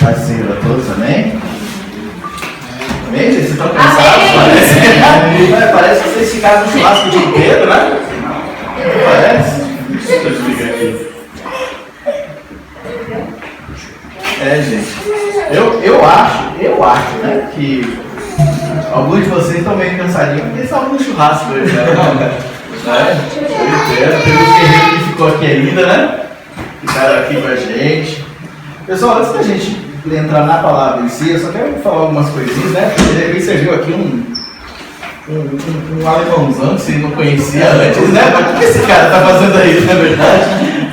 Parceiro a todos, amém? Amém, gente? Vocês estão cansados? Parece que vocês ficaram no churrasco o dia inteiro, né? Parece? Gente. Eu acho, né, que alguns de vocês estão meio cansadinhos porque estavam no churrasco hoje, né? Teve um guerreiro que ficou aqui ainda, né? Ficaram aqui com a gente. Pessoal, antes da gente entrar na palavra em si, eu só quero falar algumas coisinhas, né? De repente você viu aqui um alemãozão que você não conhecia antes, né? Mas o que esse cara tá fazendo aí, não é verdade?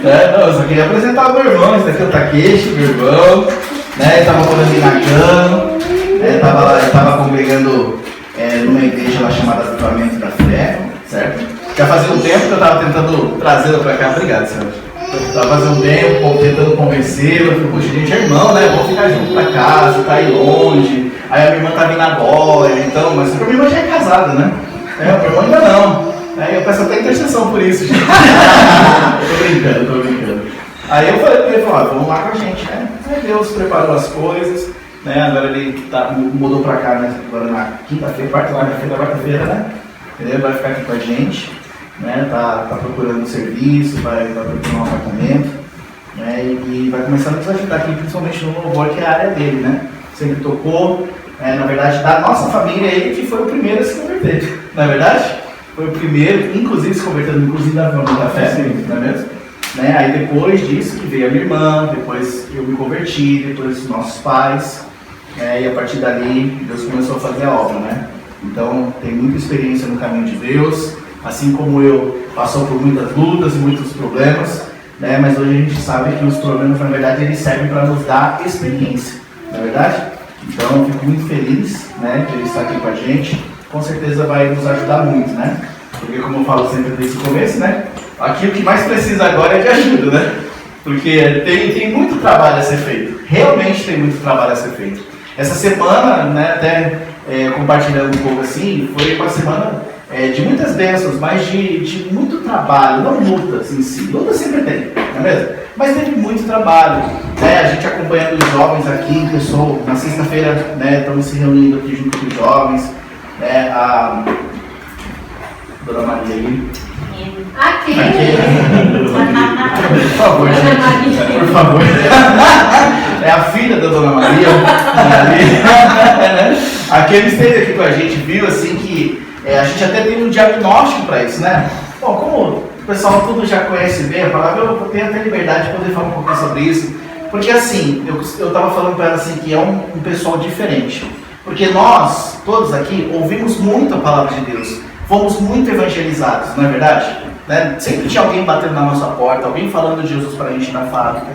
Não, eu só queria apresentar o meu irmão. Esse daqui é o Takeshi, meu irmão. Né? Ele tava morando em Nakano, ele tava congregando numa igreja lá chamada Avivamento da Fé, certo? Já fazia um tempo que eu tava tentando trazê-lo para cá. Obrigado, senhor. Tava fazendo um tempo, tentando convencê-lo. Eu falei, poxa, gente é irmão, né? Vamos ficar junto pra casa, tá aí longe. Aí a minha irmã tá vindo agora, então, mas a minha irmã já é casada, né? O meu irmão ainda não. Eu peço até intercessão por isso, gente. Eu tô brincando. Aí eu falei pra ele, vamos lá com a gente, né? Aí Deus preparou as coisas, né? Agora ele mudou pra cá, né? Agora na quarta-feira, né? Ele vai ficar aqui com a gente, né? Tá procurando um serviço, vai procurar um apartamento, né? E vai começar a nos ajudar aqui, principalmente no louvor, que é a área dele, né? Sempre tocou, na verdade, da nossa família, ele que foi o primeiro a se converter, não é verdade? Foi o primeiro, inclusive se convertendo, inclusive na família da fé, não é mesmo? Né? Aí depois disso que veio a minha irmã, depois eu me converti, depois os nossos pais, e a partir dali Deus começou a fazer a obra, né? Então tem muita experiência no caminho de Deus, assim como eu, passou por muitas lutas e muitos problemas, né? Mas hoje a gente sabe que os problemas na verdade eles servem para nos dar experiência, não é verdade? Então eu fico muito feliz, né, de ele estar aqui com a gente, com certeza vai nos ajudar muito, né? Porque como eu falo sempre desde o começo, né? Aqui o que mais precisa agora é de ajuda, né? Porque tem muito trabalho a ser feito. Realmente tem muito trabalho a ser feito. Essa semana, né, até compartilhando um pouco assim, foi uma semana de muitas bênçãos, mas de muito trabalho, não lutas em si. Lutas sempre tem, não é mesmo? Mas teve muito trabalho. Né? A gente acompanhando os jovens aqui, pessoal, na sexta-feira, né, estamos se reunindo aqui junto com os jovens. Né, a Dona Maria aí. Aqui. Por favor, gente. Por favor. É a filha da Dona Maria. Aqui eles esteve aqui com a gente, viu assim que a gente até tem um diagnóstico para isso, né? Bom, como o pessoal tudo já conhece bem a palavra, eu tenho até liberdade de poder falar um pouquinho sobre isso. Porque assim, eu estava falando para ela assim que é um pessoal diferente. Porque nós, todos aqui, ouvimos muito a palavra de Deus. Fomos muito evangelizados, não é verdade? Né? Sempre tinha alguém batendo na nossa porta, alguém falando de Jesus para a gente na fábrica.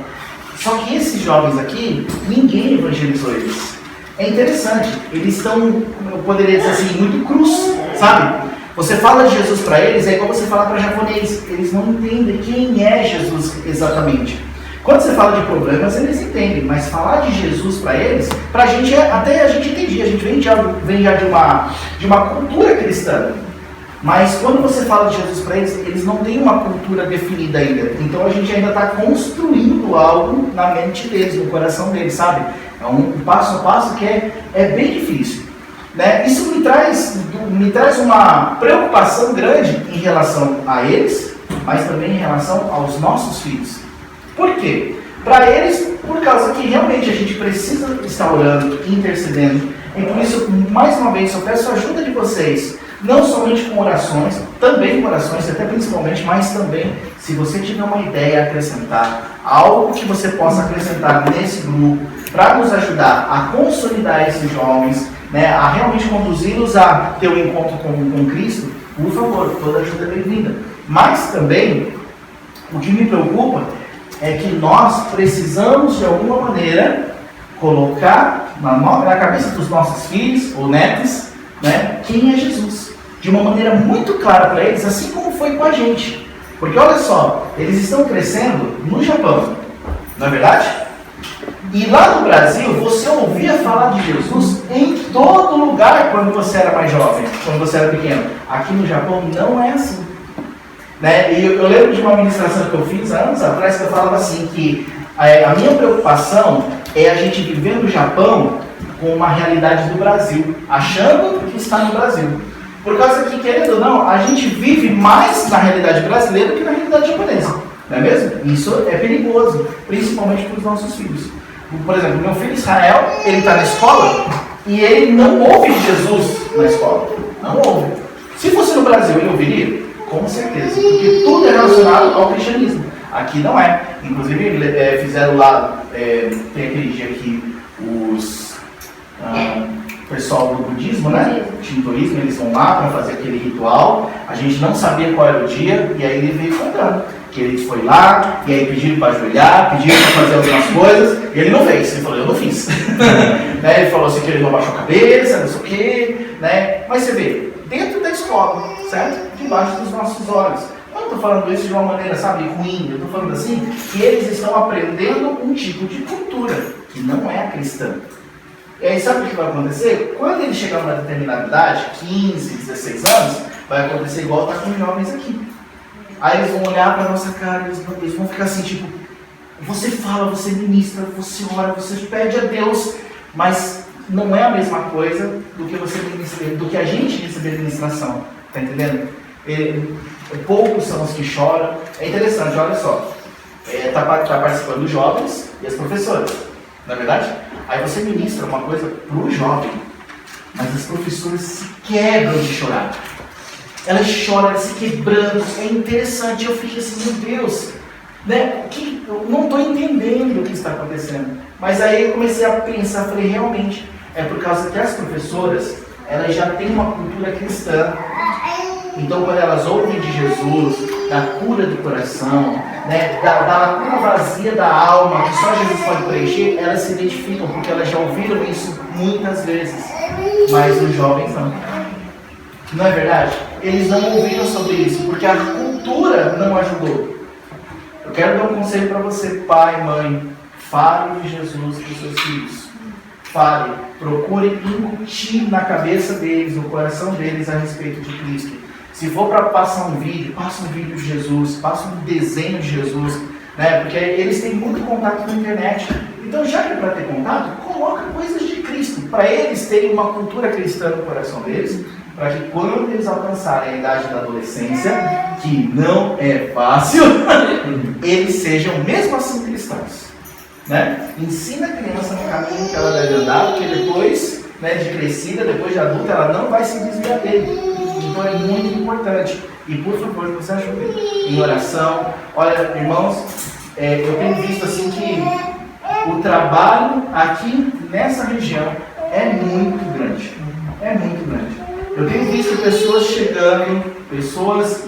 Só que esses jovens aqui, ninguém evangelizou eles. É interessante, eles estão, eu poderia dizer assim, muito crus, sabe? Você fala de Jesus para eles, é igual você falar para japonês. Eles não entendem quem é Jesus exatamente. Quando você fala de problemas, eles entendem, mas falar de Jesus para eles, para a gente, até a gente entendia, a gente vem já de uma cultura cristã. Mas quando você fala de Jesus para eles, eles não têm uma cultura definida ainda. Então a gente ainda está construindo algo na mente deles, no coração deles, sabe? É um passo a passo que é bem difícil. Né? Isso me traz uma preocupação grande em relação a eles, mas também em relação aos nossos filhos. Por quê? Para eles, por causa que realmente a gente precisa estar orando, intercedendo. E por isso, mais uma vez, eu peço a ajuda de vocês. Não somente com orações, também com orações, até principalmente, mas também, se você tiver uma ideia a acrescentar, algo que você possa acrescentar nesse grupo, para nos ajudar a consolidar esses jovens, né, a realmente conduzi-los a ter um encontro com Cristo, por favor, toda ajuda é bem-vinda. Mas também, o que me preocupa é que nós precisamos, de alguma maneira, colocar na cabeça dos nossos filhos ou netos, né, quem é Jesus. De uma maneira muito clara para eles, assim como foi com a gente. Porque olha só, eles estão crescendo no Japão, não é verdade? E lá no Brasil, você ouvia falar de Jesus em todo lugar quando você era mais jovem, quando você era pequeno. Aqui no Japão não é assim. Né? E eu lembro de uma ministração que eu fiz anos atrás, que eu falava assim, que A minha preocupação é a gente viver no Japão com uma realidade do Brasil, achando que está no Brasil. Por causa que, querendo ou não, a gente vive mais na realidade brasileira do que na realidade japonesa. Não é mesmo? Isso é perigoso, principalmente para os nossos filhos. Por exemplo, meu filho Israel, ele está na escola e ele não ouve Jesus na escola. Não ouve. Se fosse no Brasil, ele ouviria? Com certeza. Porque tudo é relacionado ao cristianismo. Aqui não é. Inclusive, fizeram lá, tem aquele dia que os pessoal do budismo, né? O shintoísmo, eles vão lá para fazer aquele ritual. A gente não sabia qual era o dia e aí ele veio contando. Que ele foi lá, e aí pediram para ajoelhar, pediram para fazer algumas coisas, e ele não fez. Ele falou, eu não fiz. Né? Ele falou assim que ele não abaixou a cabeça, não sei o quê. Né? Mas você vê, dentro da escola, certo? Debaixo dos nossos olhos. Eu não estou falando isso de uma maneira, sabe, ruim. Eu estou falando assim, que eles estão aprendendo um tipo de cultura, que não é a cristã. E aí sabe o que vai acontecer? Quando ele chegar numa determinada idade, 15, 16 anos, vai acontecer igual está com os jovens aqui. Aí eles vão olhar para a nossa cara, eles vão ficar assim, tipo, você fala, você ministra, você ora, você pede a Deus, mas não é a mesma coisa do que você ministra, do que a gente receber ministração, tá entendendo? Poucos são os que choram. É interessante, olha só, tá participando dos jovens e as professoras, não é verdade? Aí você ministra uma coisa para o jovem, mas as professoras se quebram de chorar. Elas choram, elas se quebrando, é interessante. Eu fiquei assim, meu Deus, né? Eu não estou entendendo o que está acontecendo. Mas aí eu comecei a pensar, falei, realmente, é por causa que as professoras, elas já têm uma cultura cristã. Então, quando elas ouvem de Jesus, da cura do coração, né, da cura vazia da alma, que só Jesus pode preencher, elas se identificam, porque elas já ouviram isso muitas vezes. Mas os jovens não. Não é verdade? Eles não ouviram sobre isso, porque a cultura não ajudou. Eu quero dar um conselho para você, pai, mãe. Fale de Jesus para os seus filhos. Fale, procure incutir na cabeça deles, no coração deles, a respeito de Cristo. Se for para passar um vídeo, passa um vídeo de Jesus, passa um desenho de Jesus, né? Porque eles têm muito contato com a internet. Então, já que é para ter contato, coloca coisas de Cristo, para eles terem uma cultura cristã no coração deles, para que quando eles alcançarem a idade da adolescência, que não é fácil, eles sejam mesmo assim cristãos. Né? Ensina a criança no caminho que ela deve andar, porque depois, né, de crescida, depois de adulta, ela não vai se desviar dele. Então é muito importante. E por favor, você ajude em oração. Olha, irmãos, eu tenho visto assim que o trabalho aqui nessa região é muito grande. É muito grande. Eu tenho visto pessoas chegando, pessoas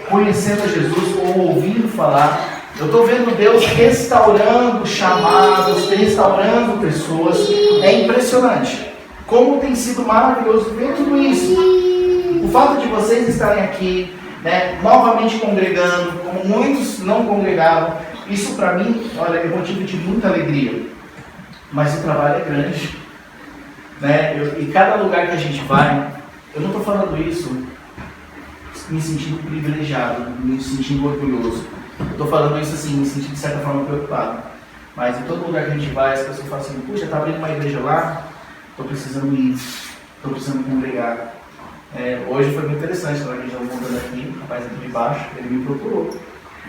conhecendo a Jesus ou ouvindo falar. Eu estou vendo Deus restaurando chamados, restaurando pessoas. É impressionante. Como tem sido maravilhoso ver tudo isso. O fato de vocês estarem aqui, né, novamente congregando, como muitos não congregavam, isso para mim, olha, é motivo de muita alegria. Mas o trabalho é grande. Né? E cada lugar que a gente vai, eu não estou falando isso me sentindo privilegiado, me sentindo orgulhoso. Eu estou falando isso assim, me sentindo de certa forma preocupado. Mas em todo lugar que a gente vai, as pessoas falam assim, puxa, está abrindo uma igreja lá, estou precisando ir, estou precisando congregar. Hoje foi muito interessante, quando a gente estava montando aqui, o rapaz aqui de baixo, ele me procurou.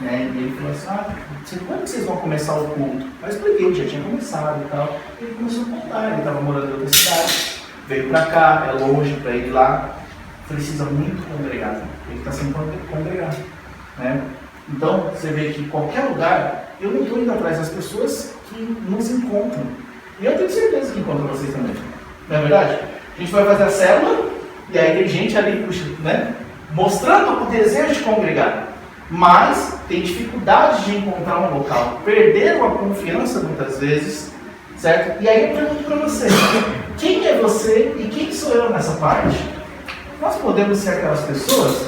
Né? E ele falou assim, quando vocês vão começar o culto? Mas expliquei, ele já tinha começado e tal. Ele começou a contar, ele estava morando em outra cidade, veio para cá, é longe para ir lá, precisa muito congregar, ele está sem congregar. Né? Então, você vê que em qualquer lugar, eu não estou indo atrás das pessoas que nos encontram. E eu tenho certeza que encontram vocês também. Não é verdade? A gente vai fazer a célula, e aí tem gente ali, puxa, né? Mostrando o desejo de congregar. Mas tem dificuldade de encontrar um local, perderam a confiança muitas vezes, certo? E aí eu pergunto para você, quem é você e quem sou eu nessa parte? Nós podemos ser aquelas pessoas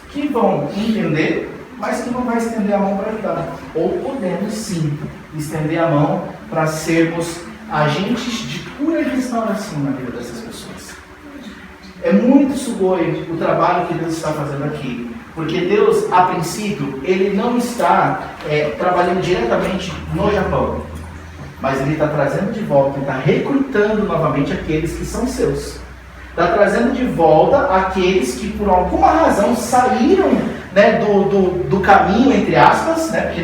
que vão entender, mas que não vai estender a mão para ajudar. Ou podemos sim estender a mão para sermos agentes de cura e restauração na vida dessas pessoas. É muito sugoi o trabalho que Deus está fazendo aqui. Porque Deus, a princípio, Ele não está trabalhando diretamente no Japão. Mas Ele está trazendo de volta, Ele está recrutando novamente aqueles que são seus. Está trazendo de volta aqueles que por alguma razão saíram, né, do caminho, entre aspas, né, porque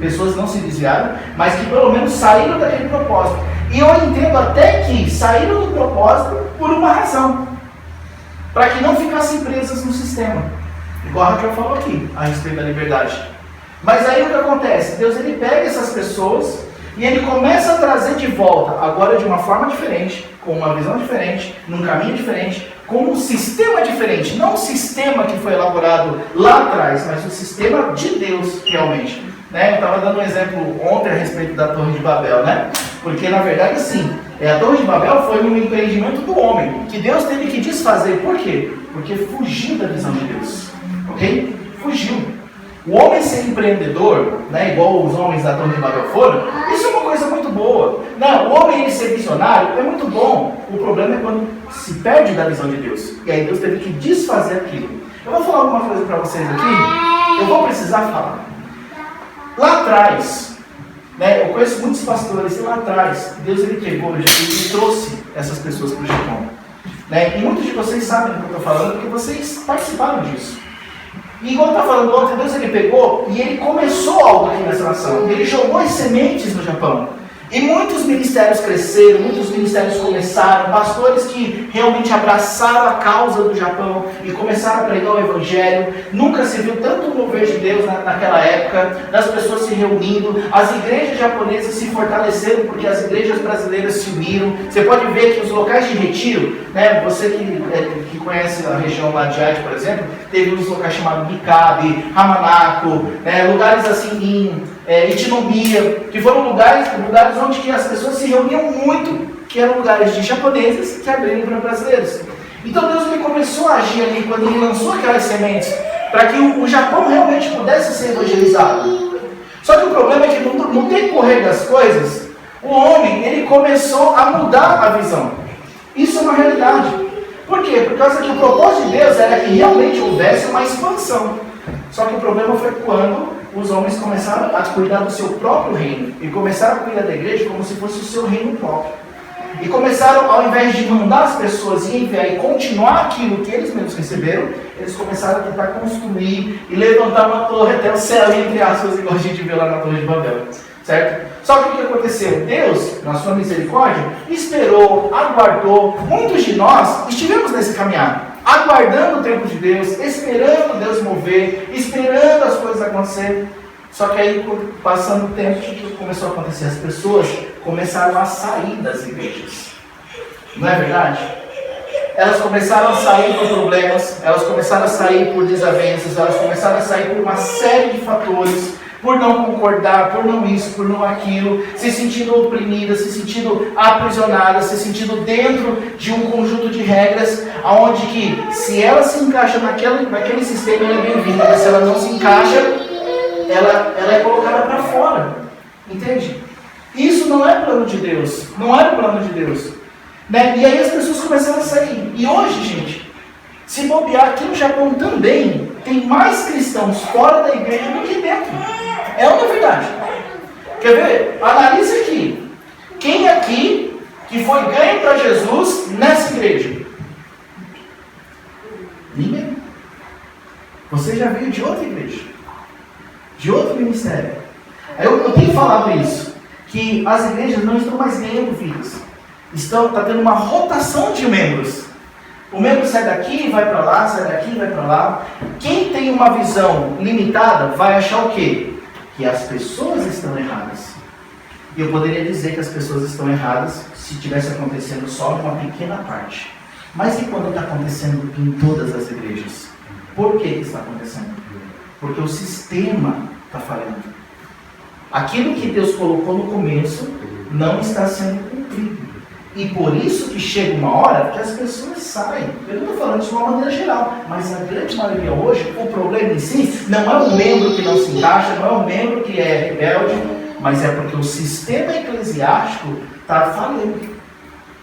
pessoas não se desviaram, mas que pelo menos saíram daquele propósito. E eu entendo até que saíram do propósito por uma razão. Para que não ficassem presas no sistema. Igual a Raquel falou aqui, a respeito da liberdade. Mas aí o que acontece? Deus ele pega essas pessoas e ele começa a trazer de volta, agora de uma forma diferente, com uma visão diferente, num caminho diferente, com um sistema diferente. Não o sistema que foi elaborado lá atrás, mas o sistema de Deus realmente. Né? Eu estava dando um exemplo ontem a respeito da Torre de Babel, né? Porque na verdade assim, a Torre de Babel foi um empreendimento do homem, que Deus teve que desfazer. Por quê? Porque fugiu da visão de Deus. Ok? Fugiu. O homem ser empreendedor, né, igual os homens da Torre de Babel foram, isso é uma coisa muito boa. Não, o homem ele ser visionário é muito bom. O problema é quando se perde da visão de Deus. E aí Deus teve que desfazer aquilo. Eu vou falar alguma coisa para vocês aqui. Eu vou precisar falar. Lá atrás, né, eu conheço muitos pastores e lá atrás, Deus ele pegou e trouxe essas pessoas para o Japão. Né? E muitos de vocês sabem do que eu estou falando, porque vocês participaram disso. E igual eu estava falando ontem, Deus ele pegou e ele começou algo aqui nessa nação. Ele jogou as sementes no Japão. E muitos ministérios cresceram, muitos ministérios começaram, pastores que realmente abraçaram a causa do Japão e começaram a pregar o Evangelho. Nunca se viu tanto mover de Deus naquela época, das pessoas se reunindo, as igrejas japonesas se fortaleceram porque as igrejas brasileiras se uniram. Você pode ver que os locais de retiro, né, você que conhece a região lá de Arte, por exemplo, teve uns locais chamados Mikabe, Hamanako, lugares assim em Itinomiya, que foram lugares onde que as pessoas se reuniam muito, que eram lugares de japoneses que abriram para brasileiros. Então Deus ele começou a agir ali quando ele lançou aquelas sementes, para que o Japão realmente pudesse ser evangelizado. Só que o problema é que no decorrer das coisas, o homem ele começou a mudar a visão. Isso é uma realidade. Por quê? Por causa que o propósito de Deus era que realmente houvesse uma expansão. Só que o problema foi quando os homens começaram a cuidar do seu próprio reino. E começaram a cuidar da igreja como se fosse o seu reino próprio. E começaram, ao invés de mandar as pessoas e enviar e continuar aquilo que eles mesmos receberam, eles começaram a tentar construir e levantar uma torre até o céu, entre aspas, igual a gente viu lá na Torre de Babel. Certo? Só que o que aconteceu? Deus, na sua misericórdia, esperou, aguardou. Muitos de nós estivemos nesse caminhar, aguardando o tempo de Deus, esperando Deus mover, esperando as coisas acontecerem. Só que aí, passando o tempo, o que começou a acontecer? As pessoas começaram a sair das igrejas. Não é verdade? Elas começaram a sair por problemas, elas começaram a sair por desavenças, elas começaram a sair por uma série de fatores, por não concordar, por não isso, por não aquilo, se sentindo oprimida, se sentindo aprisionada, se sentindo dentro de um conjunto de regras, aonde que, se ela se encaixa naquele sistema, ela é bem-vinda, mas se ela não se encaixa, ela é colocada para fora, entende? Isso não é plano de Deus, não era o plano de Deus, né? E aí as pessoas começaram a sair, e hoje, gente, se bobear aqui no Japão também, tem mais cristãos fora da igreja do que dentro. É uma verdade. Quer ver? Analise aqui. Quem aqui que foi ganho para Jesus nessa igreja? Ninguém. Você já veio de outra igreja, de outro ministério. Eu tenho falado isso, que as igrejas não estão mais ganhando vidas. Está tendo uma rotação de membros. O membro sai daqui, vai para lá, sai daqui, vai para lá. Quem tem uma visão limitada vai achar o quê? Que as pessoas estão erradas. E eu poderia dizer que as pessoas estão erradas se estivesse acontecendo só em uma pequena parte. Mas e quando está acontecendo em todas as igrejas? Por que está acontecendo? Porque o sistema está falhando. Aquilo que Deus colocou no começo não está sendo cumprido. E por isso que chega uma hora que as pessoas saem. Eu não estou falando isso de uma maneira geral, mas a grande maioria hoje, o problema em si, não é o membro que não se encaixa, não é o membro que é rebelde, mas é porque o sistema eclesiástico está falhando.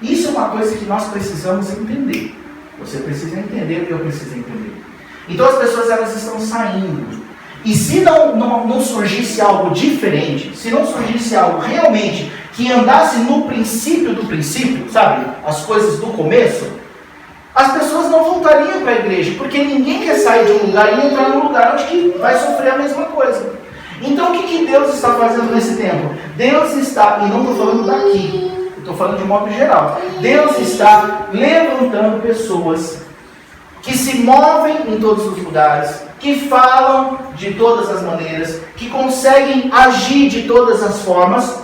Isso é uma coisa que nós precisamos entender. Você precisa entender o que eu preciso entender. Então as pessoas elas estão saindo. E se não surgisse algo diferente, se não surgisse algo realmente que andasse no princípio do princípio, sabe? As coisas do começo, as pessoas não voltariam para a igreja, porque ninguém quer sair de um lugar e entrar num lugar onde que vai sofrer a mesma coisa. Então o que Deus está fazendo nesse tempo? Deus está, e não estou falando daqui, estou falando de modo geral, Deus está levantando pessoas que se movem em todos os lugares, que falam de todas as maneiras, que conseguem agir de todas as formas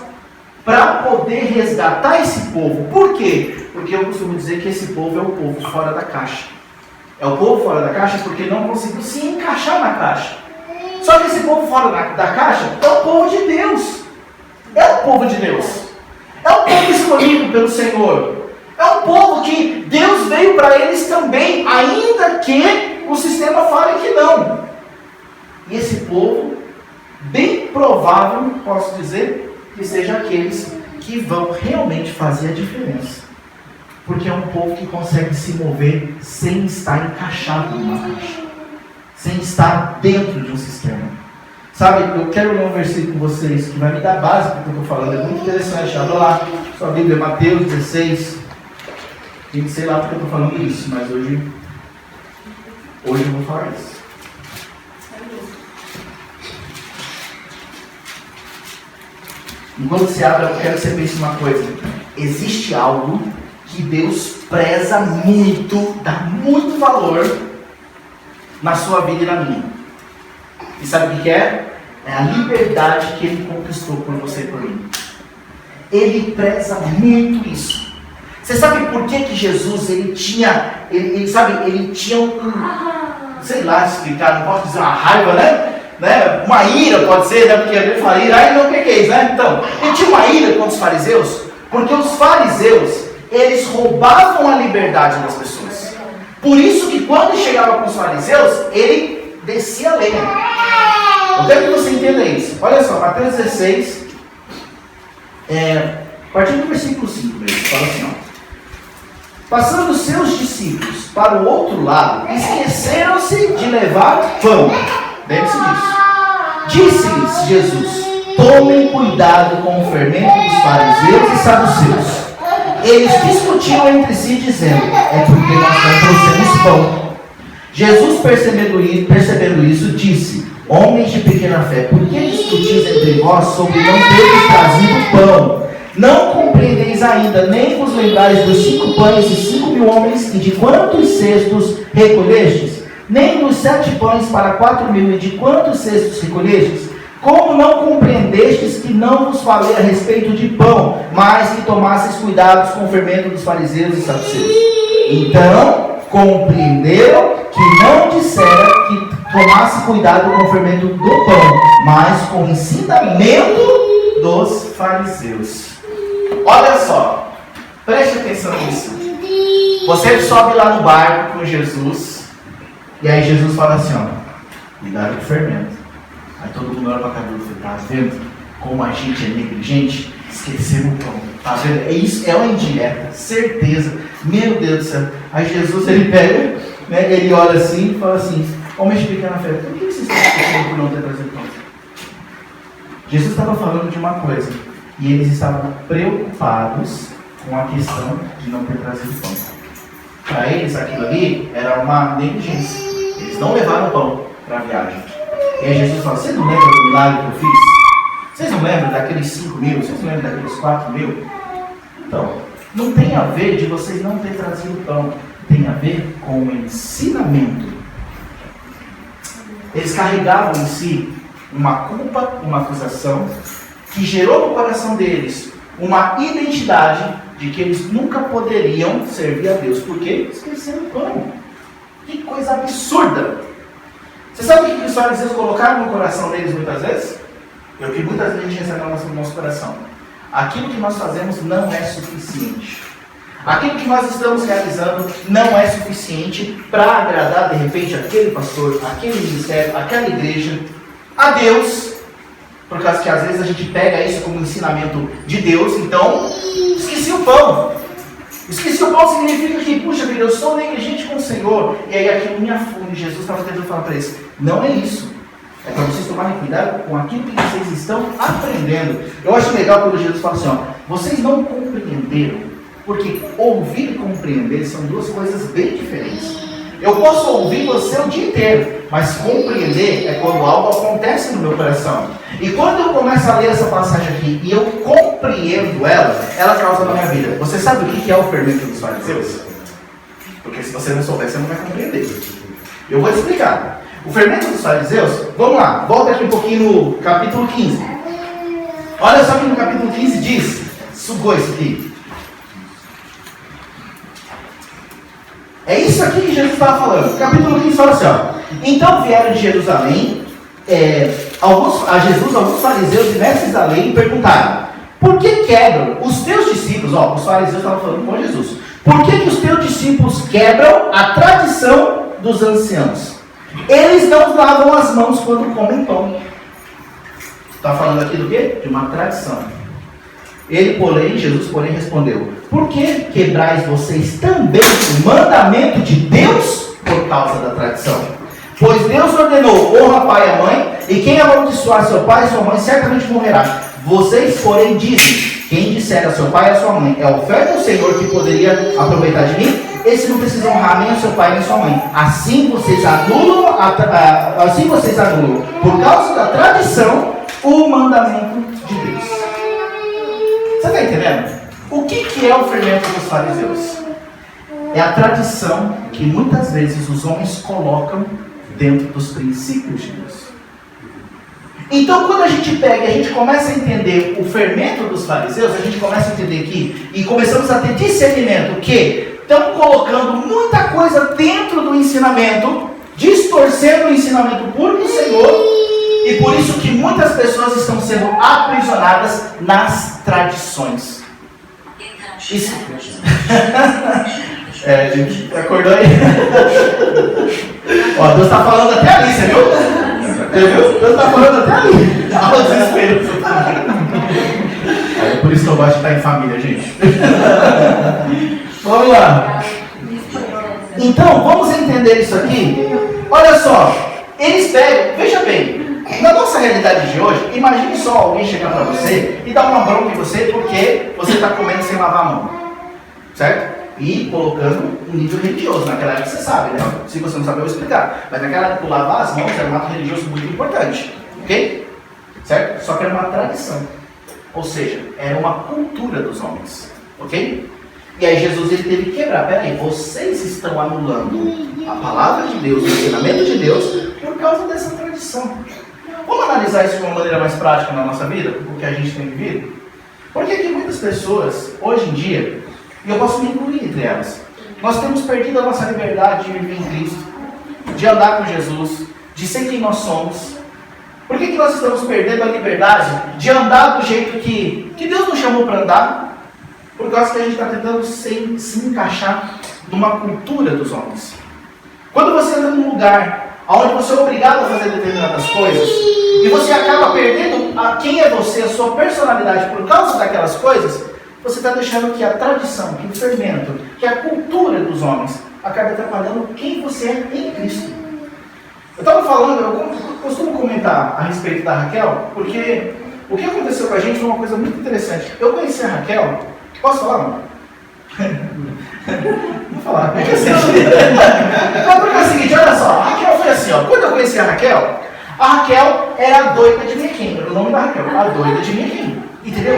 para poder resgatar esse povo. Por quê? Porque eu costumo dizer que esse povo é o povo fora da caixa. É o povo fora da caixa porque não conseguiu se encaixar na caixa. Só que esse povo fora da caixa é o povo de Deus. É o povo de Deus. É o povo escolhido pelo Senhor. É um povo que Deus veio para eles também, ainda que o sistema fale que não. E esse povo, bem provável, posso dizer, que seja aqueles que vão realmente fazer a diferença. Porque é um povo que consegue se mover sem estar encaixado numa caixa. Sem estar dentro de um sistema. Sabe, eu quero ler um versículo com vocês que vai me dar base para o que eu estou falando. É muito interessante. Abra lá sua Bíblia, Mateus 16. Gente, sei lá porque eu estou falando isso, mas hoje eu vou falar isso. Enquanto você abre, eu quero que você pense uma coisa. Existe algo que Deus preza muito, dá muito valor na sua vida e na minha. E sabe o que é? É a liberdade que Ele conquistou por você e por mim. Ele preza muito isso. Você sabe por que Jesus, ele tinha sei lá explicar, não posso dizer uma raiva, né? Uma ira pode ser, né? Porque ele fala ira, aí não, o que é isso, né? Então, ele tinha uma ira contra os fariseus, porque os fariseus, eles roubavam a liberdade das pessoas. Por isso que quando chegava com os fariseus, ele descia a lenha. Eu quero que você entenda isso. Olha só, Mateus 16, a partir do versículo 5 mesmo, fala assim, ó. Passando os seus discípulos para o outro lado, esqueceram-se de levar pão. Lembre-se disso. Disse-lhes Jesus: tomem cuidado com o fermento dos fariseus e saduceus. Eles discutiam entre si, dizendo: é porque nós não trouxemos pão. Jesus, percebendo isso, disse: homens de pequena fé, por que discutis entre vós sobre não termos trazido pão? Não compreendeis ainda, nem vos lembrais dos 5 pães e 5.000 homens, e de quantos cestos recolhestes? Nem dos 7 pães para 4.000, e de quantos cestos recolhestes? Como não compreendestes que não vos falei a respeito de pão, mas que tomasseis cuidados com o fermento dos fariseus e saduceus? Então, compreenderam que não dissera que tomasse cuidado com o fermento do pão, mas com o ensinamento dos fariseus. Olha só, preste atenção nisso. Você sobe lá no barco com Jesus, e aí Jesus fala assim, ó, cuidado com o fermento. Aí todo mundo olha para a cabeça e fala, tá vendo como a gente é negligente? Esquecemos o pão. Tá vendo? É isso, é uma indireta, certeza. Meu Deus do céu. Aí Jesus, ele pega, né, ele olha assim e fala assim, homem de pequena fé, por que vocês estão esquecendo por não ter trazido pão? Jesus estava falando de uma coisa, e eles estavam preocupados com a questão de não ter trazido pão. Para eles, aquilo ali era uma negligência. Eles não levaram pão para a viagem. E aí Jesus fala, vocês não lembram do milagre que eu fiz? Vocês não lembram daqueles 5.000? Vocês não lembram daqueles 4.000? Então, não tem a ver de vocês não terem trazido pão. Tem a ver com o ensinamento. Eles carregavam em si uma culpa, uma acusação, que gerou no coração deles uma identidade de que eles nunca poderiam servir a Deus. Por quê? Esqueceram o pão. Que coisa absurda! Você sabe o que os fariseus colocaram no coração deles muitas vezes? É o que muitas vezes a gente recebe no nosso coração. Aquilo que nós fazemos não é suficiente. Aquilo que nós estamos realizando não é suficiente para agradar, de repente, aquele pastor, aquele ministério, aquela igreja, a Deus. Por causa que às vezes a gente pega isso como ensinamento de Deus, então esqueci o pão. Esqueci o ponto significa que, puxa vida, eu sou negligente com o Senhor. E aí aquilo me afunde. Jesus estava tentando falar para eles, não é isso. É para vocês tomarem cuidado com aquilo que vocês estão aprendendo. Eu acho legal quando Jesus fala assim, ó, vocês não compreenderam. Porque ouvir e compreender são duas coisas bem diferentes. Eu posso ouvir você o dia inteiro, mas compreender é quando algo acontece no meu coração. E quando eu começo a ler essa passagem aqui e eu compreendo ela causa na minha vida. Você sabe o que é o fermento dos fariseus? Porque se você não souber, você não vai compreender. Eu vou te explicar. O fermento dos fariseus, vamos lá, volta aqui um pouquinho no capítulo 15. Olha só que no capítulo 15 diz, sugou isso aqui. É isso aqui que Jesus estava falando. O capítulo 15 fala assim, ó. Então vieram de Jerusalém a Jesus alguns fariseus e mestres da lei e perguntaram, por que quebram os teus discípulos, ó, os fariseus estavam falando com Jesus, por que os teus discípulos quebram a tradição dos anciãos? Eles não lavam as mãos quando comem pão. Está falando aqui do quê? De uma tradição. Jesus, porém, respondeu, por que quebrais vocês também o mandamento de Deus por causa da tradição? Pois Deus ordenou, honra pai e a mãe, e quem amaldiçoar seu pai e sua mãe certamente morrerá. Vocês, porém, dizem, quem disser a seu pai e a sua mãe, é oferta ao Senhor que poderia aproveitar de mim, esse não precisa honrar nem a seu pai nem a sua mãe. Assim vocês anulam, por causa da tradição, o mandamento de Deus. Você está entendendo? O que é o fermento dos fariseus? É a tradição que muitas vezes os homens colocam dentro dos princípios de Deus. Então, quando a gente pega e a gente começa a entender o fermento dos fariseus, a gente começa a entender aqui e começamos a ter discernimento que estão colocando muita coisa dentro do ensinamento, distorcendo o ensinamento puro do Senhor, e por isso que muitas pessoas estão sendo aprisionadas nas tradições. Isso. Gente, acordou aí? Ó, Deus está falando até ali, você viu? Deus está falando até ali. Olha o desespero. É por isso que eu gosto de estar em família, gente. Vamos lá. Então, vamos entender isso aqui. Olha só, eles pegam, veja bem, na nossa realidade de hoje, imagine só alguém chegar para você e dar uma bronca em você porque você está comendo sem lavar a mão, certo? E colocando um nível religioso. Naquela época você sabe, né? Se você não sabe, eu vou explicar. Mas naquela época, lavar as mãos era um ato religioso muito importante, ok? Certo? Só que era uma tradição. Ou seja, era uma cultura dos homens, ok? E aí Jesus ele teve que quebrar. Peraí, vocês estão anulando a palavra de Deus, o ensinamento de Deus, por causa dessa tradição. Vamos analisar isso de uma maneira mais prática na nossa vida, o que a gente tem vivido? Porque que muitas pessoas, hoje em dia, e eu posso me incluir entre elas, nós temos perdido a nossa liberdade de viver em Cristo, de andar com Jesus, de ser quem nós somos. Por que nós estamos perdendo a liberdade de andar do jeito que Deus nos chamou para andar? Por causa que a gente está tentando se encaixar numa cultura dos homens. Quando você anda num lugar onde você é obrigado a fazer determinadas coisas, e você acaba perdendo quem é você, a sua personalidade por causa daquelas coisas, você está deixando que a tradição, que o fermento, que a cultura dos homens acabe atrapalhando quem você é em Cristo. Eu estava falando, eu costumo comentar a respeito da Raquel, porque o que aconteceu com a gente foi uma coisa muito interessante. Eu conheci a Raquel, posso falar, mano? Vou falar, porque é o seguinte, olha só, a Raquel foi assim, ó, quando eu conheci a Raquel era a doida de Mequim, era o nome da Raquel, a doida de Mequim. Entendeu?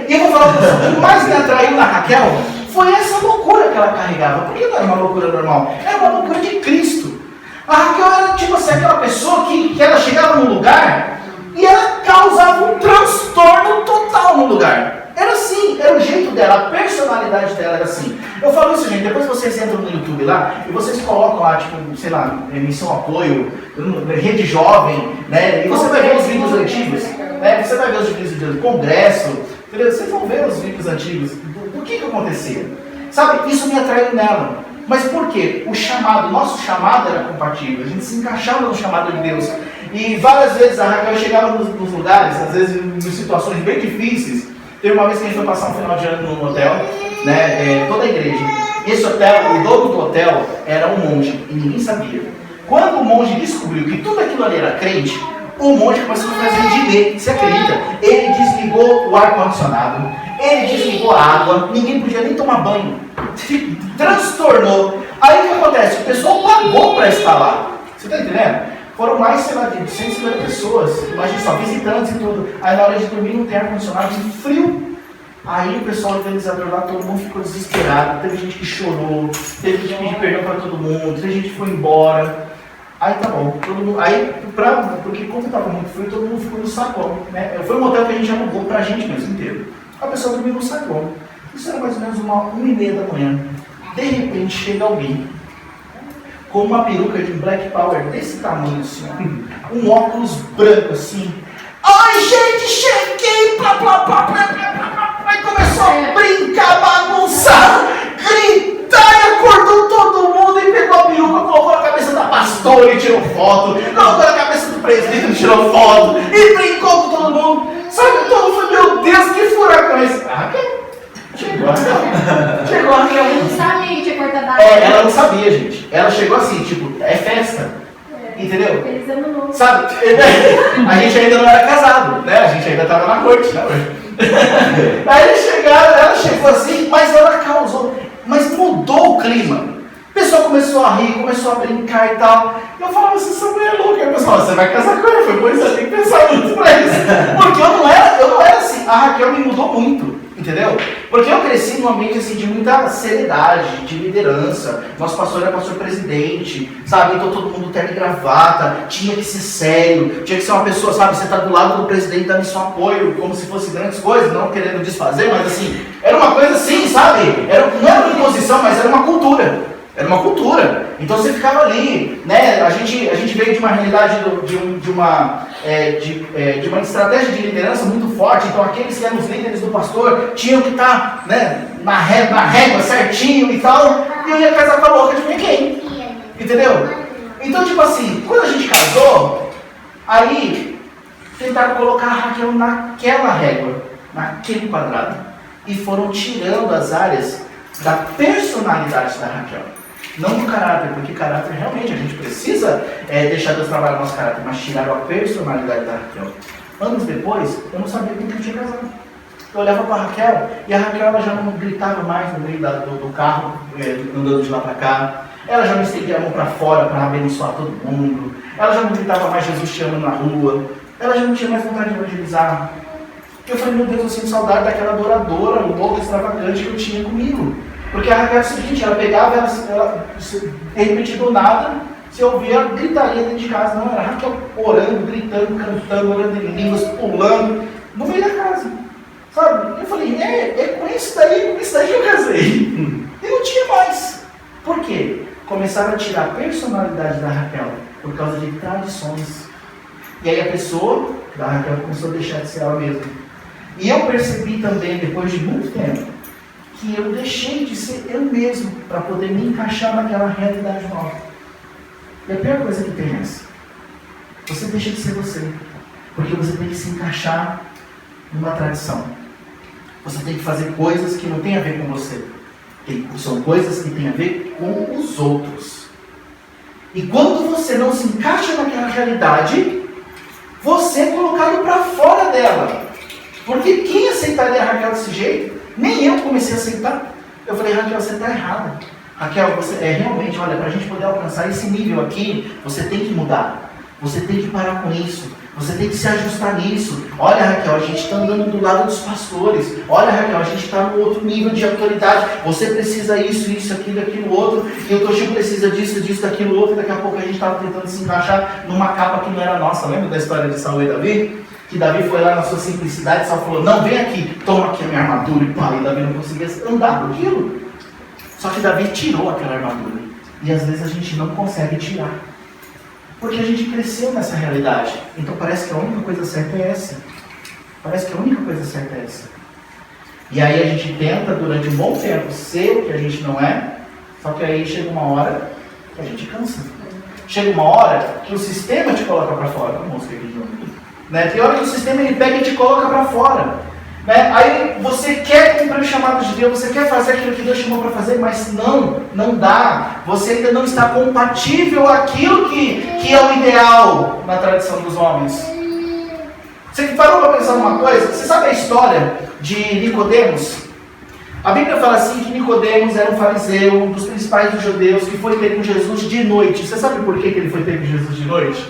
E eu vou falar para você, o que mais me atraiu na Raquel foi essa loucura que ela carregava. Porque não era uma loucura normal, era uma loucura de Cristo. A Raquel era tipo assim, aquela pessoa que ela chegava num lugar e ela causava um transtorno total no lugar. Era assim, era o jeito dela, a personalidade dela era assim. Eu falo isso, gente, depois vocês entram no YouTube lá e vocês colocam lá, tipo, sei lá, emissão apoio, rede jovem, né? E você vai ver os vídeos antigos, né? Você vai ver os vídeos do congresso, entendeu? Vocês vão ver os vídeos antigos. Do que acontecia? Sabe, isso me atraiu nela. Mas por quê? O nosso chamado era compatível, a gente se encaixava no chamado de Deus. E várias vezes a Raquel chegava nos lugares, às vezes em situações bem difíceis. Teve uma vez que a gente foi passar um final de ano num hotel, toda a igreja. Esse hotel, o dono do hotel era um monge e ninguém sabia. Quando o monge descobriu que tudo aquilo ali era crente, o monge começou a fazer delay, você acredita? Ele desligou o ar-condicionado, ele desligou a água, ninguém podia nem tomar banho. Transtornou. Aí o que acontece? O pessoal pagou para estar lá. Você está entendendo? Foram mais, sei lá, de 150 pessoas. Imagina só, visitantes e tudo. Aí na hora de dormir não tem ar-condicionado, de frio. Aí o pessoal organizador lá, todo mundo ficou desesperado. Teve gente que chorou, teve gente que pediu perdão para todo mundo, teve gente que foi embora. Aí tá bom, todo mundo, porque como estava muito frio, todo mundo ficou no saguão, né? Foi um hotel que a gente alugou pra gente mesmo inteiro. A pessoa dormiu no saguão. Isso era mais ou menos 1h30 da manhã. De repente chega alguém com uma peruca de Black Power desse tamanho assim, ó. Um óculos branco assim. Ai gente, cheguei! Plá, plá, plá, plá, plá, plá, plá. Aí começou a brincar, bagunçar, gritar e acordou todo mundo e pegou a peruca, colocou na cabeça da pastora e tirou foto, colocou na cabeça do presidente e tirou foto, e brincou com todo mundo. Sabe, todo mundo, meu Deus, que furacão é esse? Chegou a Raquel. Chegou a Raquel. Eu não sabia que tinha cortado a ela não sabia, gente. Ela chegou assim, tipo, é festa. Entendeu? Feliz ano novo. Sabe, a gente ainda não era casado, né? A gente ainda estava na corte, né? Aí eles chegaram, ela chegou assim, mas ela causou, mas mudou o clima. O pessoal começou a rir, começou a brincar e tal. Eu falava, essa mulher é louca. Aí o pessoal, você vai casar com ela? Foi por isso, você tem que pensar muito pra isso. Porque eu não era assim. A Raquel me mudou muito, entendeu? Porque eu cresci num ambiente assim, de muita seriedade, de liderança. Nosso pastor era pastor presidente, sabe? Então todo mundo terno e gravata, tinha que ser sério, tinha que ser uma pessoa, sabe? Você tá do lado do presidente dando seu apoio, como se fosse grandes coisas, não querendo desfazer, mas assim, era uma coisa assim, sabe? Não era uma imposição, mas era uma cultura. Era uma cultura. Então você ficava ali, né? A gente veio de uma realidade de uma estratégia de liderança muito forte. Então aqueles que eram os líderes do pastor tinham que estar, né, na régua certinho e tal. E eu ia casar com a louca de quem? Entendeu? Então, tipo assim, quando a gente casou, aí tentaram colocar a Raquel naquela régua, naquele quadrado. E foram tirando as áreas da personalidade da Raquel. Não do caráter, porque caráter realmente a gente precisa deixar Deus trabalhar o nosso caráter, mas tiraram a personalidade da Raquel. Anos depois, eu não sabia com quem eu tinha casado. Eu olhava para a Raquel e a Raquel ela já não gritava mais no meio do carro, andando de lá para cá. Ela já não estendia a mão para fora para abençoar todo mundo. Ela já não gritava mais Jesus te ama na rua. Ela já não tinha mais vontade de evangelizar. Eu falei, meu Deus, eu sinto saudade daquela adoradora, louca, extravagante que eu tinha comigo. Porque a Raquel é o seguinte, ela pegava, ela de repente do nada, você ouvia ela gritaria dentro de casa. Não, era a Raquel orando, gritando, cantando, orando em línguas, pulando, no meio da casa. Sabe? Eu falei, é com isso daí que eu casei. E não tinha mais. Por quê? Começaram a tirar a personalidade da Raquel por causa de tradições. E aí a pessoa da Raquel começou a deixar de ser ela mesma. E eu percebi também, depois de muito tempo, que eu deixei de ser eu mesmo para poder me encaixar naquela realidade nova. E a pior coisa que tem é essa. Você deixa de ser você. Porque você tem que se encaixar numa tradição. Você tem que fazer coisas que não tem a ver com você. São coisas que têm a ver com os outros. E quando você não se encaixa naquela realidade, você é colocado para fora dela. Porque quem aceitaria a Raquel desse jeito? Nem eu comecei a aceitar. Eu falei, Raquel, você está errada. Raquel, você realmente, olha, para a gente poder alcançar esse nível aqui, você tem que mudar. Você tem que parar com isso. Você tem que se ajustar nisso. Olha, Raquel, a gente está andando do lado dos pastores. Olha, Raquel, a gente está no outro nível de autoridade. Você precisa isso, aquilo, outro. E o Toshio precisa disso, daquilo, outro. E daqui a pouco a gente estava tentando se encaixar numa capa que não era nossa. Lembra da história de Saul e Davi? Que Davi foi lá na sua simplicidade e só falou, não, vem aqui, toma aqui a minha armadura. E pá, e Davi não conseguia andar com aquilo. Só que Davi tirou aquela armadura. E às vezes a gente não consegue tirar. Porque a gente cresceu nessa realidade. Então parece que a única coisa certa é essa. Parece que a única coisa certa é essa. E aí a gente tenta durante um bom tempo ser o que a gente não é. Só que aí chega uma hora que a gente cansa. Chega uma hora que o sistema te coloca para fora. A música aqui junto. Né? Tem hora que o sistema ele pega e te coloca para fora. Né? Aí você quer cumprir o chamado de Deus, você quer fazer aquilo que Deus chamou para fazer, mas não dá. Você ainda não está compatível àquilo que é o ideal na tradição dos homens. Você parou para pensar numa coisa? Você sabe a história de Nicodemos? A Bíblia fala assim que Nicodemos era um fariseu, um dos principais dos judeus, que foi ter com Jesus de noite. Você sabe por que ele foi ter com Jesus de noite?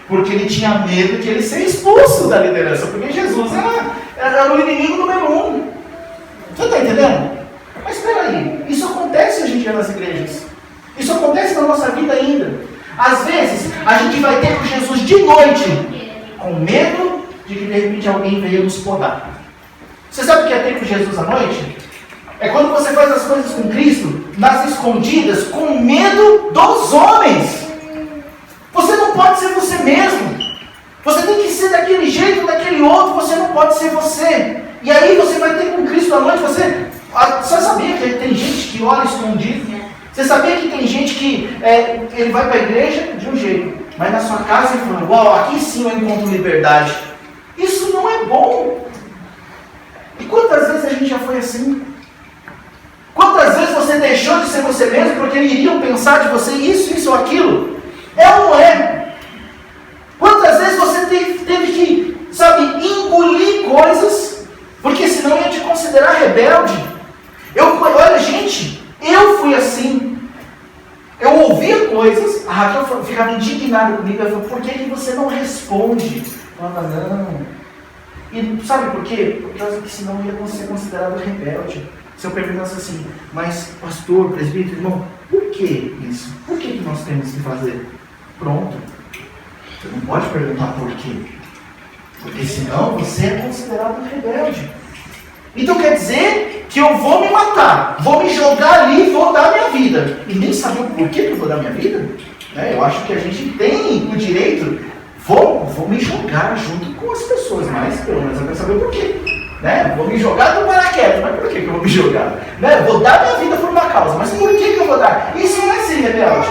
Porque ele tinha medo de ele ser expulso da liderança, porque Jesus era o inimigo número 1. Você está entendendo? Mas espera aí, isso acontece hoje em dia nas igrejas. Isso acontece na nossa vida ainda. Às vezes, a gente vai ter com Jesus de noite, com medo de que de repente alguém venha nos podar. Você sabe o que é ter com Jesus à noite? É quando você faz as coisas com Cristo, nas escondidas, com medo dos homens. Você não pode ser você mesmo. Você tem que ser daquele jeito, daquele outro. Você não pode ser você. E aí você vai ter com Cristo à noite. Você sabia que tem gente que ora escondido? Você sabia que tem gente que ele vai para a igreja de um jeito, mas na sua casa ele fala, uau, aqui sim eu encontro liberdade. Isso não é bom. E quantas vezes a gente já foi assim? Quantas vezes você deixou de ser você mesmo porque iriam pensar de você isso ou aquilo? É ou não é? Quantas vezes você teve que, engolir coisas, porque senão ia te considerar rebelde? Olha, gente, eu fui assim. Eu ouvia coisas, a Raquel ficava indignada comigo, ela falou, por que você não responde? Eu falava, não. E sabe por quê? Por causa que senão ia ser considerado rebelde. Se eu perguntasse assim, mas pastor, presbítero, irmão, por que isso? Por que nós temos que fazer? Pronto. Você não pode perguntar por quê. Porque senão você é considerado rebelde. Então quer dizer que eu vou me matar, vou me jogar ali e vou dar minha vida. E nem saber o porquê que eu vou dar minha vida? Eu acho que a gente tem o direito, vou me jogar junto com as pessoas, mas pelo menos eu quero saber o porquê. Vou me jogar do paraquedas, mas por que eu vou me jogar? Vou dar minha vida por uma causa, mas por que eu vou dar? Isso não é ser rebelde.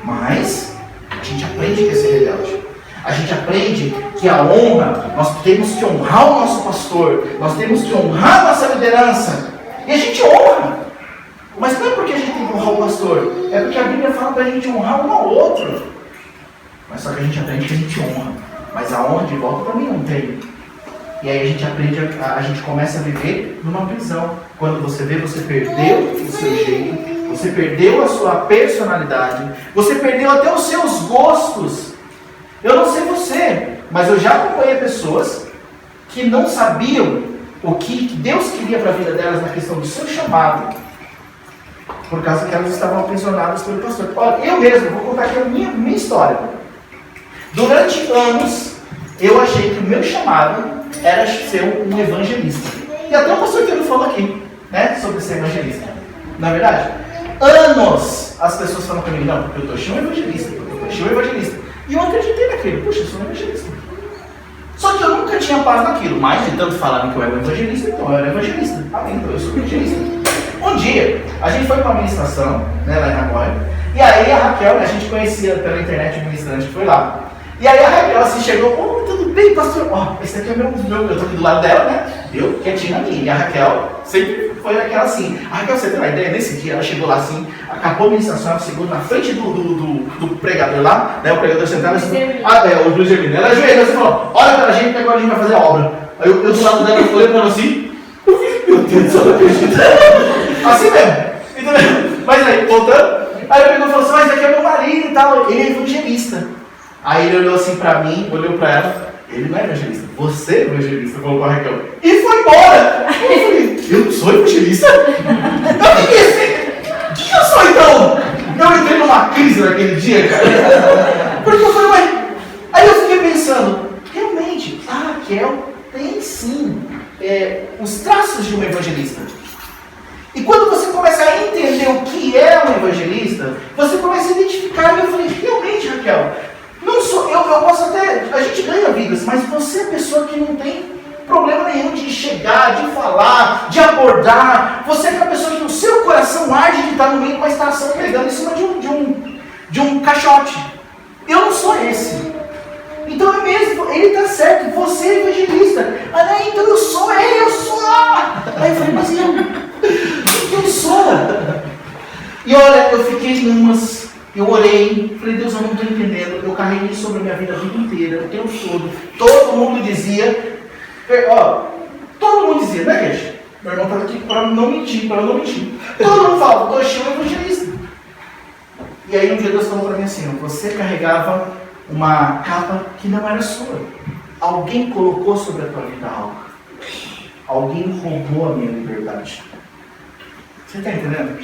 Mas a gente aprende que é ser rebelde. A gente aprende que a honra, nós temos que honrar o nosso pastor, nós temos que honrar a nossa liderança. E a gente honra. Mas não é porque a gente tem que honrar o pastor, é porque a Bíblia fala para a gente honrar um ao outro. Mas só que a gente aprende que a gente honra. Mas a honra de volta também não tem. E aí a gente aprende, a gente começa a viver numa prisão. Quando você vê, você perdeu o seu jeito, você perdeu a sua personalidade, você perdeu até os seus gostos. Eu não sei você, mas eu já acompanhei pessoas que não sabiam o que Deus queria para a vida delas na questão do seu chamado, por causa que elas estavam aprisionadas pelo pastor. Olha, eu mesmo, vou contar aqui a minha história. Durante anos, eu achei que o meu chamado era ser um evangelista. E até o pastor Pedro falou aqui, sobre ser evangelista. Na verdade, anos as pessoas falam para mim, não, porque eu estou cheio de evangelista. E eu acreditei naquilo, puxa, eu sou um evangelista. Só que eu nunca tinha paz naquilo, mas de tanto falarem que eu era um evangelista, então eu era evangelista. Amém, então eu sou evangelista. Um dia, a gente foi para uma ministração, lá em Nagoya, e aí a Raquel, a gente conhecia pela internet o ministrante que foi lá. E aí a Raquel assim chegou, tudo bem, pastor? Esse aqui é meu, eu estou aqui do lado dela, eu quietinho aqui. E a Raquel sempre foi aquela assim. A Raquel, você tem uma ideia? Nesse dia ela chegou lá assim, acabou a ministração, ela chegou na frente do pregador lá, o pregador sentado assim, o Luiz Gemini. Ela ajoelhou assim e falou, olha pra gente que agora a gente vai fazer a obra. Aí eu do lado dela, eu falei pra ela assim, meu Deus do céu, não acredito. Assim mesmo, entendeu? Mas aí, voltando, aí o pregador falou assim, mas daqui é meu marido e tal, ele é evangelista. Aí ele olhou assim pra mim, olhou pra ela, ele não é evangelista, você é evangelista, falou pra Raquel, e foi embora. Eu falei, eu não sou evangelista? O que eu sou então? Eu entrei numa crise naquele dia, cara. Porque eu falei, aí eu fiquei pensando, realmente, a Raquel tem sim os traços de um evangelista. E quando você começa a entender o que é um evangelista, você começa a identificar, e eu falei, realmente, Raquel, não sou, eu posso até, a gente ganha vidas, mas você é a pessoa que não tem problema nenhum de chegar, de falar, de abordar. Você é aquela pessoa que o seu coração arde de estar no meio de uma estação pregando em cima de um caixote. Eu não sou esse. Então é mesmo, ele está certo, você é evangelista. Então eu sou. Aí eu falei, mas eu... E olha, eu fiquei numas, eu orei, falei, Deus, eu não estou entendendo, eu carreguei sobre a minha vida a vida inteira, o tempo todo mundo dizia, todo mundo dizia, né, gente? Meu irmão estava aqui para não mentir, todo mundo falava, tô cheio de evangelista. E aí um dia Deus falou para mim assim, você carregava uma capa que não era sua. Alguém colocou sobre a tua vida algo. Alguém roubou a minha liberdade. Você está entendendo?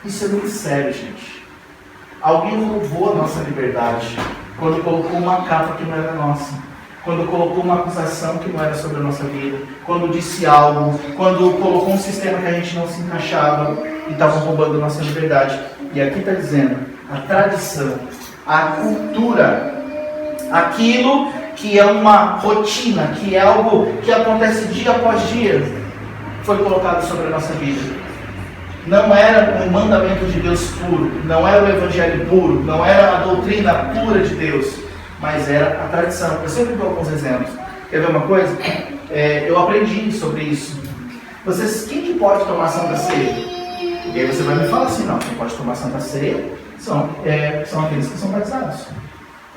Isso é muito sério, gente. Alguém roubou a nossa liberdade quando colocou uma capa que não era nossa. Quando colocou uma acusação que não era sobre a nossa vida. Quando disse algo. Quando colocou um sistema que a gente não se encaixava e estava roubando a nossa liberdade. E aqui está dizendo, a tradição, a cultura, aquilo que é uma rotina, que é algo que acontece dia após dia, foi colocado sobre a nossa vida. Não era o mandamento de Deus puro, não era o evangelho puro, não era a doutrina pura de Deus, mas era a tradição. Eu sempre dou alguns exemplos. Quer ver uma coisa? Eu aprendi sobre isso. Quem que pode tomar Santa Ceia? E aí você vai me falar assim, não, quem pode tomar Santa Ceia são aqueles que são batizados.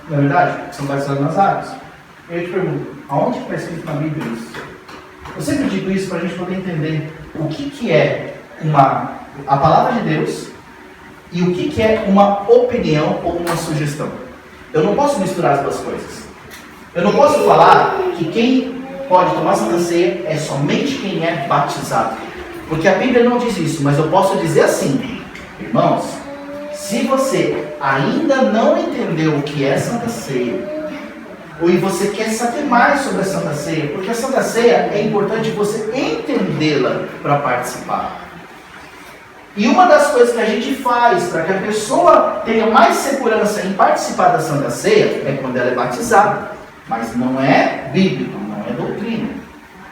Não é verdade? Que são batizados nas águas. Eu te pergunto, aonde está escrito na Bíblia isso? Eu sempre digo isso para a gente poder entender o que é a palavra de Deus e o que é uma opinião ou uma sugestão. Eu não posso misturar as duas coisas. Eu não posso falar que quem pode tomar Santa Ceia é somente quem é batizado. Porque a Bíblia não diz isso, mas eu posso dizer assim, irmãos, se você ainda não entendeu o que é Santa Ceia, ou você quer saber mais sobre a Santa Ceia, porque a Santa Ceia é importante você entendê-la para participar. E uma das coisas que a gente faz para que a pessoa tenha mais segurança em participar da Santa Ceia é quando ela é batizada. Mas não é bíblico, não é doutrina.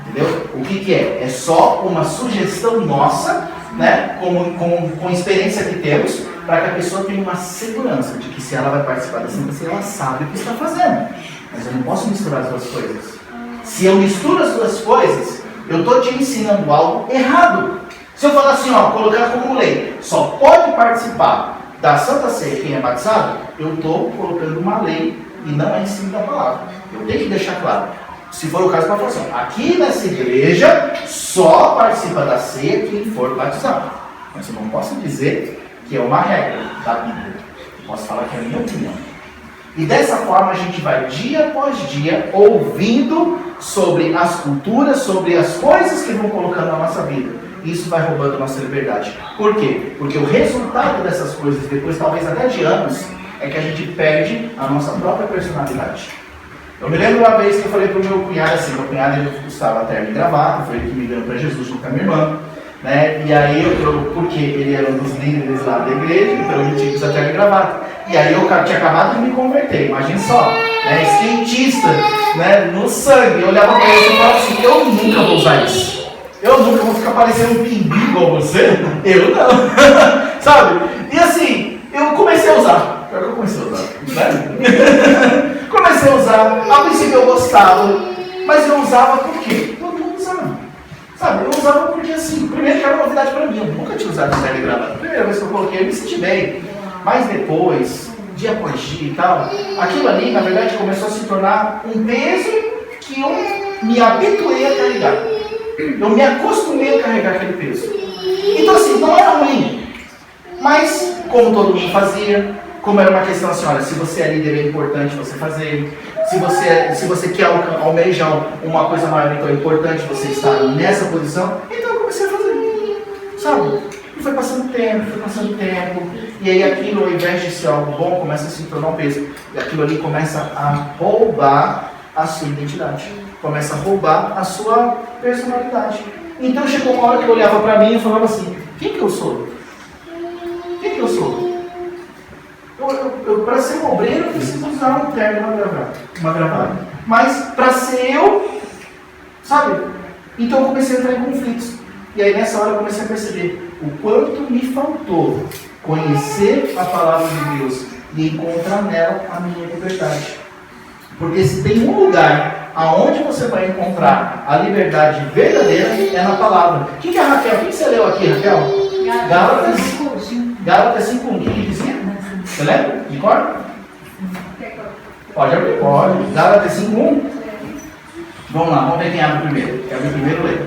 Entendeu? O que é? É só uma sugestão nossa, né, com experiência que temos, para que a pessoa tenha uma segurança de que se ela vai participar da Santa Ceia, ela sabe o que está fazendo. Mas eu não posso misturar as duas coisas. Se eu misturo as duas coisas, eu estou te ensinando algo errado. Se eu falar assim, colocar como lei, só pode participar da Santa Ceia quem é batizado, eu estou colocando uma lei e não é ensino da palavra. Eu tenho que deixar claro. Se for o caso, para falar assim, aqui nessa igreja só participa da ceia quem for batizado. Mas eu não posso dizer que é uma regra da Bíblia. Eu posso falar que é a minha opinião. E dessa forma a gente vai dia após dia ouvindo sobre as culturas, sobre as coisas que vão colocando na nossa vida. Isso vai roubando a nossa liberdade. Por quê? Porque o resultado dessas coisas, depois talvez até de anos, é que a gente perde a nossa própria personalidade. Eu me lembro uma vez que eu falei para o meu cunhado assim, meu cunhado ele usava terno e gravata, foi ele que me deu para Jesus junto com a minha irmã, né? E aí porque ele era um dos líderes lá da igreja, então ele tinha que usar terno e gravata. E aí eu tinha acabado de me converter, imagine só, né? Skatista, né? No sangue, eu olhava para ele e falava assim, eu nunca vou usar isso. Eu nunca vou ficar parecendo um pinguim igual você. Eu não. Sabe? E assim, eu comecei a usar. Pior que eu comecei a usar, né? Comecei a usar. A princípio eu gostava. Mas eu usava por quê? Todo mundo usava. Sabe? Eu usava porque assim, primeiro que era uma novidade pra mim. Eu nunca tinha usado terno e gravata. A primeira vez que eu coloquei, eu me senti bem. Mas depois, dia após dia e tal, aquilo ali, na verdade, começou a se tornar um peso que eu me habituei a carregar. Eu me acostumei a carregar aquele peso. Então assim, não era ruim. Mas, como todo mundo fazia, como era uma questão assim, olha, se você é líder é importante você fazer. Se você quer almejar uma coisa maior, então é importante você estar nessa posição. Então eu comecei a fazer. Sabe? E foi passando tempo. E aí aquilo, ao invés de ser algo bom, começa a se tornar um peso. E aquilo ali começa a roubar a sua identidade. Começa a roubar a sua personalidade. Então chegou uma hora que eu olhava para mim e falava assim, quem que eu sou? Quem que eu sou? Para ser um obreiro eu preciso usar um terno e uma gravata. Mas para ser eu, sabe? Então eu comecei a entrar em conflitos. E aí nessa hora eu comecei a perceber o quanto me faltou conhecer a palavra de Deus e encontrar nela a minha liberdade. Porque se tem um lugar aonde você vai encontrar a liberdade verdadeira é na palavra. O que é a Raquel? O que você leu aqui, Raquel? Gálatas 5, Gálatas 5:1, o que dizia? Você lembra? De cor? Pode abrir? Pode. Gálatas 5:1. Vamos lá, vamos ver quem abre primeiro. Quem abre primeiro, lê.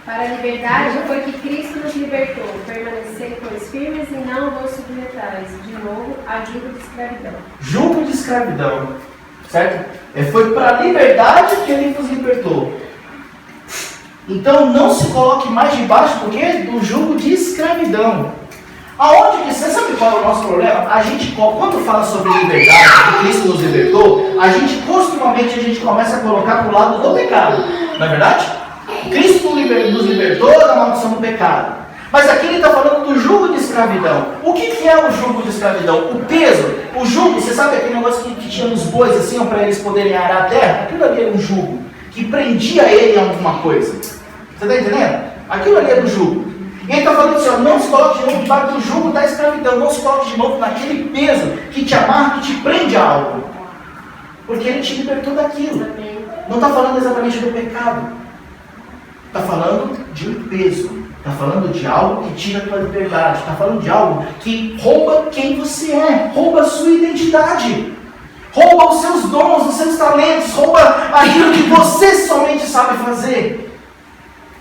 Para a liberdade foi que Cristo nos libertou. Permanecei, pois, firmes e não vos submetais de novo a jugo de escravidão. Jugo de escravidão. Certo? Foi para a liberdade que ele nos libertou. Então não se coloque mais debaixo do quê? Do jugo de escravidão. Aonde que você sabe qual é o nosso problema? A gente, quando fala sobre liberdade, que Cristo nos libertou, a gente costumamente começa a colocar para o lado do pecado. Não é verdade? Cristo nos libertou da maldição do pecado. Mas aqui ele está falando do jugo de escravidão. O que é o jugo de escravidão? O peso, o jugo, você sabe aquele negócio que tinha nos bois assim, para eles poderem arar a terra? Aquilo ali era um jugo, que prendia ele a alguma coisa. Você está entendendo? Aquilo ali era o jugo. E ele está falando assim, ó, não se coloque de novo debaixo do jugo da escravidão, não se coloque de novo naquele peso que te amarra, que te prende a algo. Porque ele te libertou daquilo. Não está falando exatamente do pecado. Está falando de um peso. Está falando de algo que tira a tua liberdade. Está falando de algo que rouba quem você é. Rouba a sua identidade. Rouba os seus dons, os seus talentos. Rouba aquilo que você somente sabe fazer.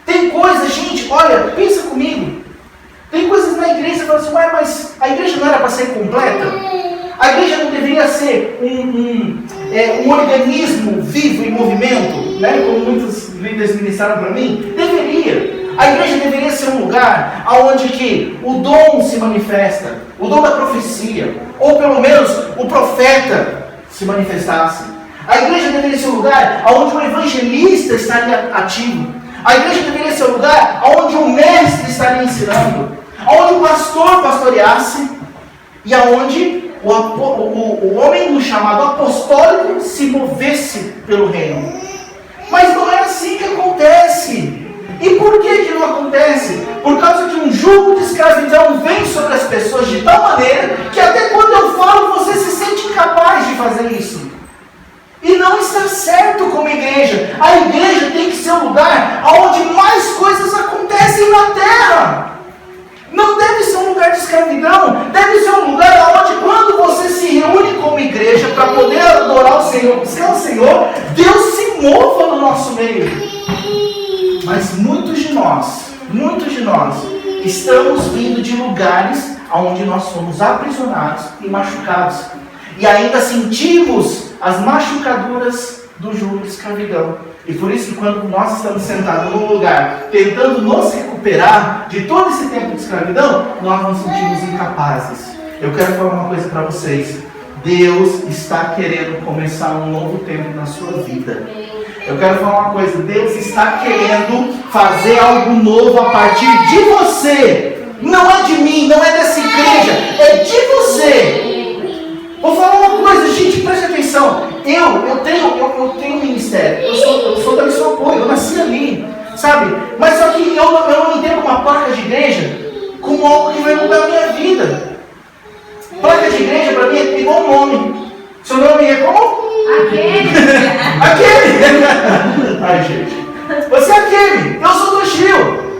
Tem coisas, gente, olha, pensa comigo. Tem coisas na igreja que você fala assim, ué, mas a igreja não era para ser completa? A igreja não deveria ser um organismo vivo em movimento, né? Como muitos líderes ministraram para mim? Deveria. A igreja deveria ser um lugar onde que o dom se manifesta, o dom da profecia, ou pelo menos o profeta se manifestasse. A igreja deveria ser um lugar onde o evangelista estaria ativo. A igreja deveria ser um lugar onde o mestre estaria ensinando, onde o pastor pastoreasse e onde o homem do chamado apostólico se movesse pelo reino. Mas não é assim que acontece. E por que não acontece? Por causa que um jugo de escravidão vem sobre as pessoas de tal maneira que até quando eu falo você se sente incapaz de fazer isso. E não está certo como igreja. A igreja tem que ser um lugar onde mais coisas acontecem na terra. Não deve ser um lugar de escravidão. Deve ser um lugar onde quando você se reúne como igreja para poder adorar o Senhor, buscar o Senhor, Deus se mova no nosso meio. Mas muitos de nós estamos vindo de lugares onde nós somos aprisionados e machucados. E ainda sentimos as machucaduras do jugo de escravidão. E por isso que quando nós estamos sentados num lugar, tentando nos recuperar de todo esse tempo de escravidão, nós nos sentimos incapazes. Eu quero falar uma coisa para vocês. Deus está querendo começar um novo tempo na sua vida. Eu quero falar uma coisa. Deus está querendo fazer algo novo a partir de você. Não é de mim, não é dessa igreja, é de você. Vou falar uma coisa, gente, preste atenção. Eu tenho um ministério. Eu sou da Missão Apoio, eu nasci ali, sabe? Mas só que eu não entendo uma placa de igreja como algo que vai mudar a minha vida. Placa de igreja para mim é igual um nome. Seu nome é como? Aquele! Ai, gente. Você é aquele. Eu sou do Gil.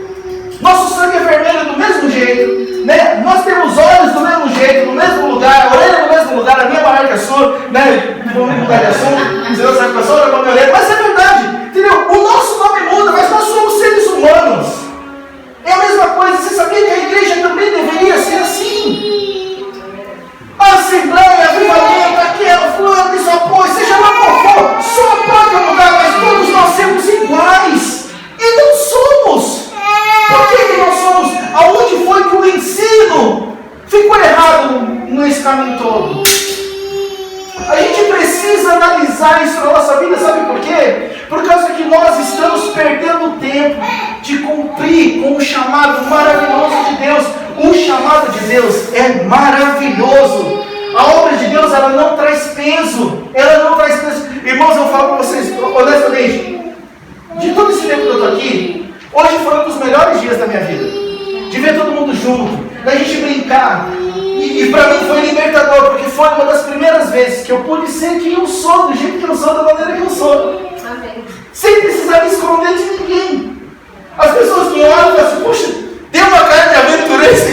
Nosso sangue é vermelho do mesmo jeito, né? Nós temos olhos do mesmo jeito, no mesmo lugar, orelha no mesmo lugar, a minha maior que a sua, né? Vamos mudar de assunto, você não sabe que a sua olha para a minha orelha, mas é verdade, entendeu? O nosso nome muda, mas nós somos seres humanos. É a mesma coisa, você sabia que a igreja também deveria ser assim? A Assembleia, Avivamento, aquela, fulano, isso, apoio, seja lá qual for, só pode mudar, mas todos nós somos iguais. E não somos. Por que nós somos? Aonde foi que o ensino ficou errado nesse caminho todo? A gente precisa analisar isso na nossa vida, sabe por quê? Por causa que nós estamos perdendo tempo de cumprir com o chamado maravilhoso de Deus. O chamado de Deus é maravilhoso. A obra de Deus, ela não traz peso. Ela não traz peso. Irmãos, eu falo para vocês, honestamente, de todo esse tempo que eu estou aqui, hoje foi um dos melhores dias da minha vida. De ver todo mundo junto, da gente brincar. E para mim foi libertador, porque foi uma das primeiras vezes que eu pude ser quem eu sou, do jeito que eu sou, da maneira que eu sou. Amém. Sem precisar me esconder de ninguém. As pessoas me olham e falam assim, puxa, tem uma cara de aventureiro esse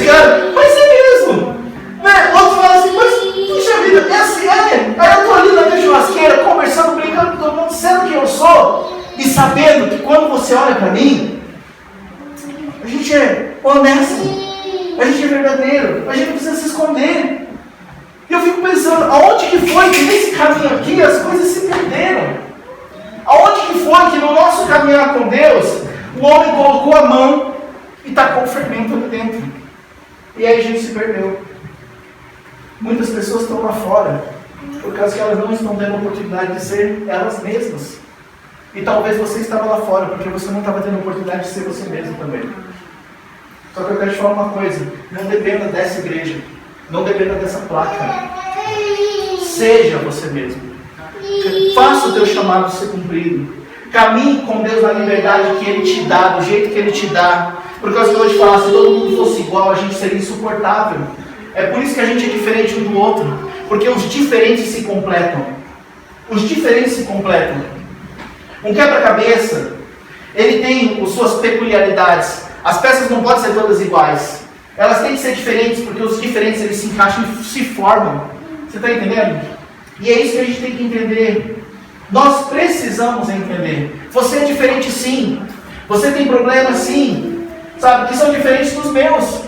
gente é honesto, a gente é verdadeiro, a gente não precisa se esconder. E eu fico pensando, aonde que foi que nesse caminho aqui as coisas se perderam? Aonde que foi que no nosso caminhar com Deus, o homem colocou a mão e tacou o fermento ali dentro? E aí a gente se perdeu. Muitas pessoas estão lá fora, por causa que elas não estão tendo a oportunidade de ser elas mesmas. E talvez você estava lá fora, porque você não estava tendo a oportunidade de ser você mesmo também. Só que eu quero te falar uma coisa, não dependa dessa igreja, não dependa dessa placa. Seja você mesmo. Faça o teu chamado ser cumprido. Caminhe com Deus na liberdade que Ele te dá, do jeito que Ele te dá. Por causa que eu vou te falar, se todo mundo fosse igual, a gente seria insuportável. É por isso que a gente é diferente um do outro. Porque os diferentes se completam. Os diferentes se completam. Um quebra-cabeça, ele tem as suas peculiaridades. As peças não podem ser todas iguais. Elas têm que ser diferentes, porque os diferentes eles se encaixam e se formam. Você está entendendo? E é isso que a gente tem que entender. Nós precisamos entender. Você é diferente sim. Você tem problemas sim. Sabe, que são diferentes dos meus.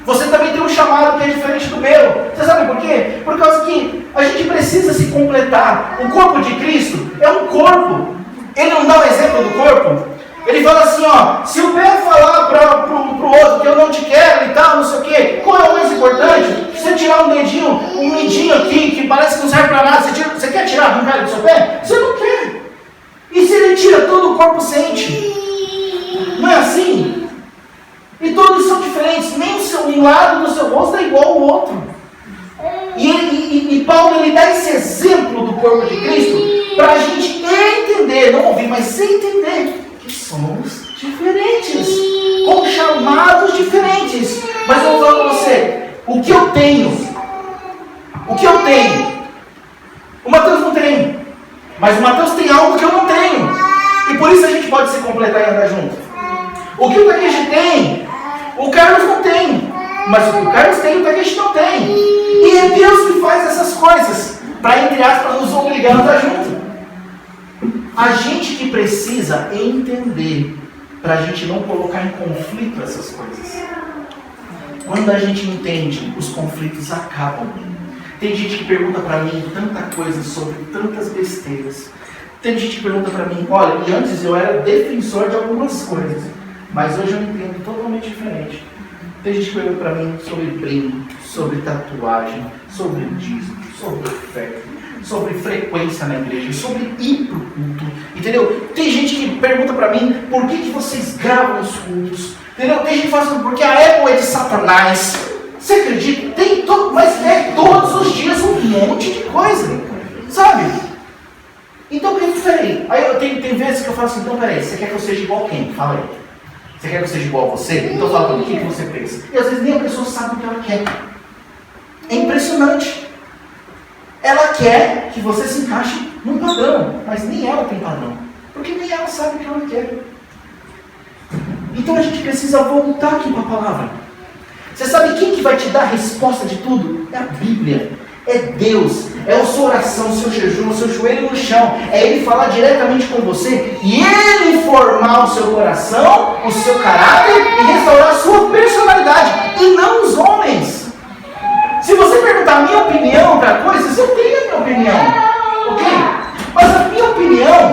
Você também tem um chamado que é diferente do meu. Você sabe por quê? Por causa que a gente precisa se completar. O corpo de Cristo é um corpo. Ele não dá o exemplo do corpo. Ele fala assim, ó, se o pé falar pro outro que eu não te quero e tal, não sei o quê, qual é o mais importante? Você tirar um dedinho, um midinho aqui, que parece que não serve pra nada, você quer tirar, arrancar do seu pé? Você não quer. E se ele tira, todo o corpo sente. Não é assim? E todos são diferentes, nem um lado do seu rosto é igual ao outro. E Paulo ele dá esse exemplo do corpo de Cristo para a gente entender, não ouvir, mas sem entender que somos diferentes, com chamados diferentes. Mas eu vou falar para você, o que eu tenho, o Mateus não tem, mas o Mateus tem algo que eu não tenho, e por isso a gente pode se completar e andar junto. O que o Takeshi tem, o Carlos não tem, mas o que o Carlos tem, o Takeshi não tem. E é Deus que faz essas coisas, para, entre aspas, nos obrigar a andar junto. A gente que precisa entender, para a gente não colocar em conflito essas coisas. Quando a gente entende, os conflitos acabam. Tem gente que pergunta para mim tanta coisa sobre tantas besteiras. Tem gente que pergunta para mim, olha, e antes eu era defensor de algumas coisas, mas hoje eu entendo totalmente diferente. Tem gente que pergunta para mim sobre brinco, sobre tatuagem, sobre dízimo, sobre oferta, sobre frequência na igreja, sobre ir para o culto, entendeu? Tem gente que pergunta para mim, por que vocês gravam os cultos? Entendeu? Tem gente que fala assim, porque a Apple é de Satanás. Você acredita? Tem mas é todos os dias um monte de coisa, sabe? Então, peraí, aí tem vezes que eu falo assim, então peraí, você quer que eu seja igual a quem? Fala aí. Você quer que eu seja igual a você? Então fala para mim, o que você pensa? E às vezes nem a pessoa sabe o que ela quer. É impressionante. Ela quer que você se encaixe num padrão, mas nem ela tem padrão. Porque nem ela sabe o que ela quer. Então a gente precisa voltar aqui para a palavra. Você sabe quem que vai te dar a resposta de tudo? É a Bíblia. É Deus. É a sua oração, o seu jejum, o seu joelho no chão. É Ele falar diretamente com você e Ele formar o seu coração, o seu caráter e restaurar a sua personalidade. E não os homens. Se você perguntar a minha opinião para coisas, eu tenho a minha opinião. Ok? Mas a minha opinião,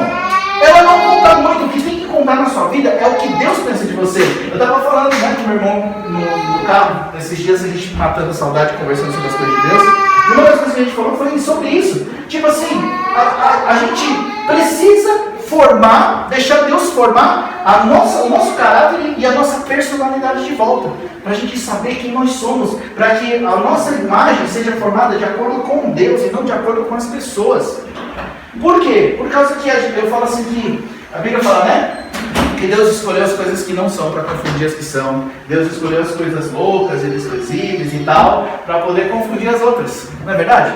ela não conta muito. O que tem que contar na sua vida é o que Deus pensa de você. Eu estava falando com meu irmão no carro, esses dias a gente matando a saudade, conversando sobre as coisas de Deus. E uma das coisas que a gente falou foi sobre isso. Tipo assim, a gente precisa formar, deixar Deus formar o nosso caráter e a nossa personalidade de volta. Para a gente saber quem nós somos. Para que a nossa imagem seja formada de acordo com Deus e não de acordo com as pessoas. Por quê? Por causa que eu falo assim que a Bíblia fala, né? Que Deus escolheu as coisas que não são para confundir as que são. Deus escolheu as coisas loucas e desprezíveis e tal, para poder confundir as outras. Não é verdade?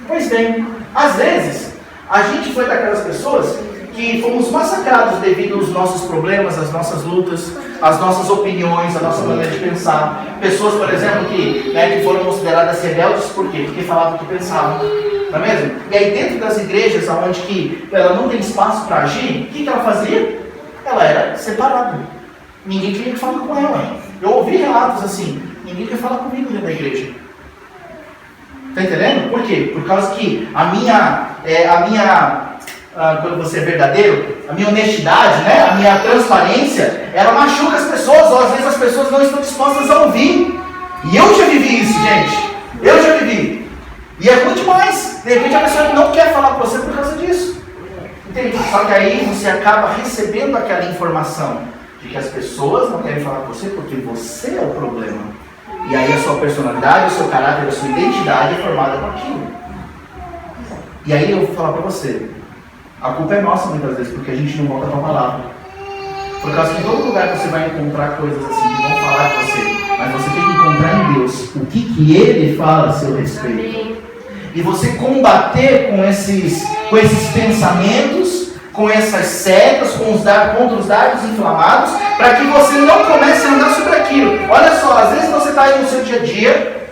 Pois bem, às vezes, a gente foi daquelas pessoas que fomos massacrados devido aos nossos problemas, às nossas lutas, às nossas opiniões, à nossa maneira de pensar. Pessoas, por exemplo, que foram consideradas rebeldes, por quê? Porque falavam o que pensavam. Não é mesmo? E aí dentro das igrejas, onde que ela não tem espaço para agir, o que ela fazia? Ela era separada. ninguém queria falar com ela. Eu ouvi relatos assim, ninguém quer falar comigo dentro da igreja. Está entendendo? Por quê? Por causa que quando você é verdadeiro, a minha honestidade, né? A minha transparência, ela machuca as pessoas, ou às vezes as pessoas não estão dispostas a ouvir. E eu já vivi isso, gente. Eu já vivi. E é ruim demais. De repente a pessoa não quer falar com você por causa disso. Entende? Só que aí você acaba recebendo aquela informação de que as pessoas não querem falar com você porque você é o problema. E aí a sua personalidade, o seu caráter, a sua identidade é formada com aquilo. E aí eu vou falar para você, a culpa é nossa muitas vezes, porque a gente não volta para a palavra. Por causa que em todo lugar você vai encontrar coisas assim que vão falar com você, mas você tem que encontrar em Deus o que Ele fala a seu respeito. Amém. E você combater com esses pensamentos, com essas setas, contra os dardos inflamados, para que você não comece a andar sobre aquilo. Olha só, às vezes você está aí no seu dia a dia,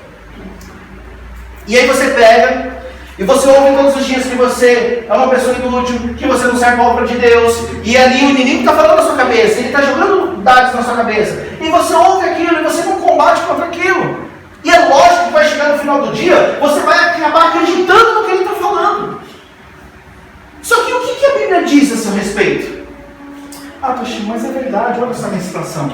e aí você pega, e você ouve todos os dias que você é uma pessoa inútil, que você não serve a obra de Deus, e ali o inimigo está falando na sua cabeça, ele está jogando dados na sua cabeça, e você ouve aquilo, e você não combate contra aquilo. E é lógico que vai chegar no final do dia, você vai acabar acreditando no que ele está falando. Só que o que a Bíblia diz a seu respeito? Ah, Toshi, mas é verdade, olha só a minha situação.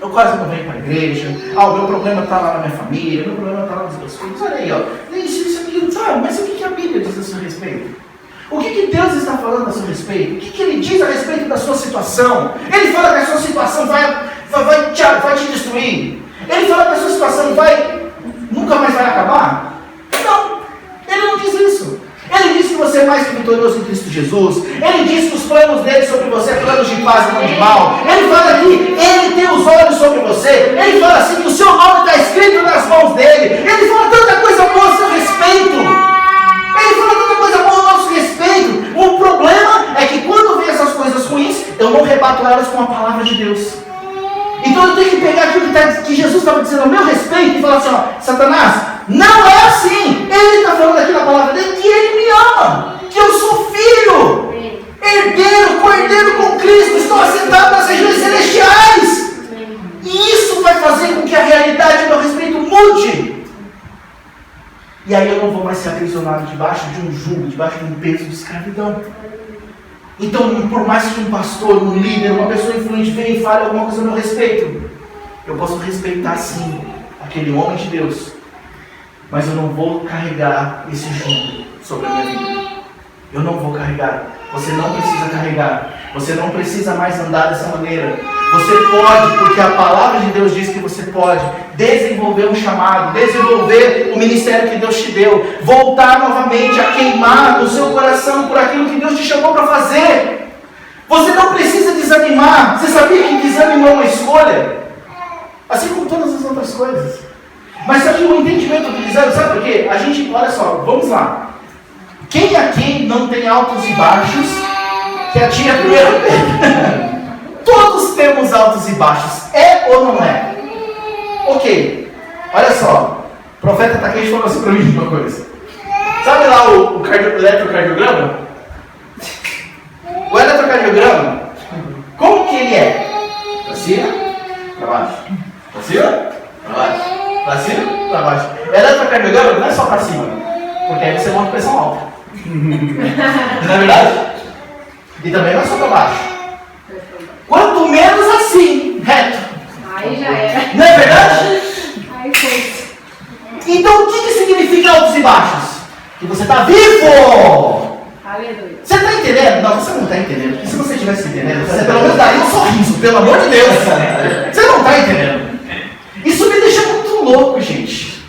Eu quase não venho para a igreja. O meu problema está lá na minha família, o meu problema está lá nos meus filhos. Olha aí, ó. Isso, aquilo, sabe? Mas o que a Bíblia diz a seu respeito? O que Deus está falando a seu respeito? O que Ele diz a respeito da sua situação? Ele fala que a sua situação vai te destruir? Ele fala que a sua situação nunca mais vai acabar? Não, Ele não diz isso. Ele diz que você é mais que vitorioso em Cristo Jesus. Ele diz que os planos dele sobre você é planos de paz e não de mal. Ele fala que Ele tem os olhos sobre você. Ele fala assim que o seu nome está escrito nas mãos dele. Ele fala tanta coisa boa a seu respeito. Ele fala tanta coisa boa a nosso respeito. O problema é que quando vem essas coisas ruins, eu não rebato elas com a palavra de Deus. Então eu tenho que pegar aquilo que Jesus estava dizendo ao meu respeito e falar assim, ó, Satanás, não é assim. Ele está falando aqui na palavra dele que Ele me ama, que eu sou filho, herdeiro, co-herdeiro com Cristo, estou assentado nas regiões celestiais. E isso vai fazer com que a realidade do meu respeito mude. E aí eu não vou mais ser aprisionado debaixo de um jugo, debaixo de um peso de escravidão. Então, por mais que um pastor, um líder, uma pessoa influente venha e fale alguma coisa a meu respeito, eu posso respeitar sim aquele homem de Deus, mas eu não vou carregar esse jugo sobre a minha vida. Eu não vou carregar. Você não precisa carregar. Você não precisa mais andar dessa maneira. Você pode, porque a palavra de Deus diz que você pode desenvolver um chamado, desenvolver o ministério que Deus te deu, voltar novamente a queimar no seu coração por aquilo que Deus te chamou para fazer. Você não precisa desanimar. Você sabia que desânimo é uma escolha? Assim como todas as outras coisas. Mas só que o entendimento do desânimo, sabe por quê? A gente, olha só, vamos lá. Quem aqui não tem altos e baixos que atira a primeira pedra? Todos temos altos e baixos. É ou não é? Ok. Olha só. O profeta está aqui e falou assim para mim uma coisa. Sabe lá o eletrocardiograma? O eletrocardiograma, como que ele é? Para cima, para baixo. Para cima, para baixo. Para cima, para baixo. Eletrocardiograma não é só para cima. Porque aí você monta pressão alta. Não é verdade? E também não é só para baixo. Quanto menos assim, reto. Aí já era. Não é verdade? Aí foi. Então o que significa altos e baixos? Que você está vivo! Aleluia. Você está entendendo? Não, você não está entendendo. Porque se você estivesse entendendo, você pelo menos daria um sorriso, pelo amor de Deus. Você não está entendendo. Isso me deixa muito louco, gente.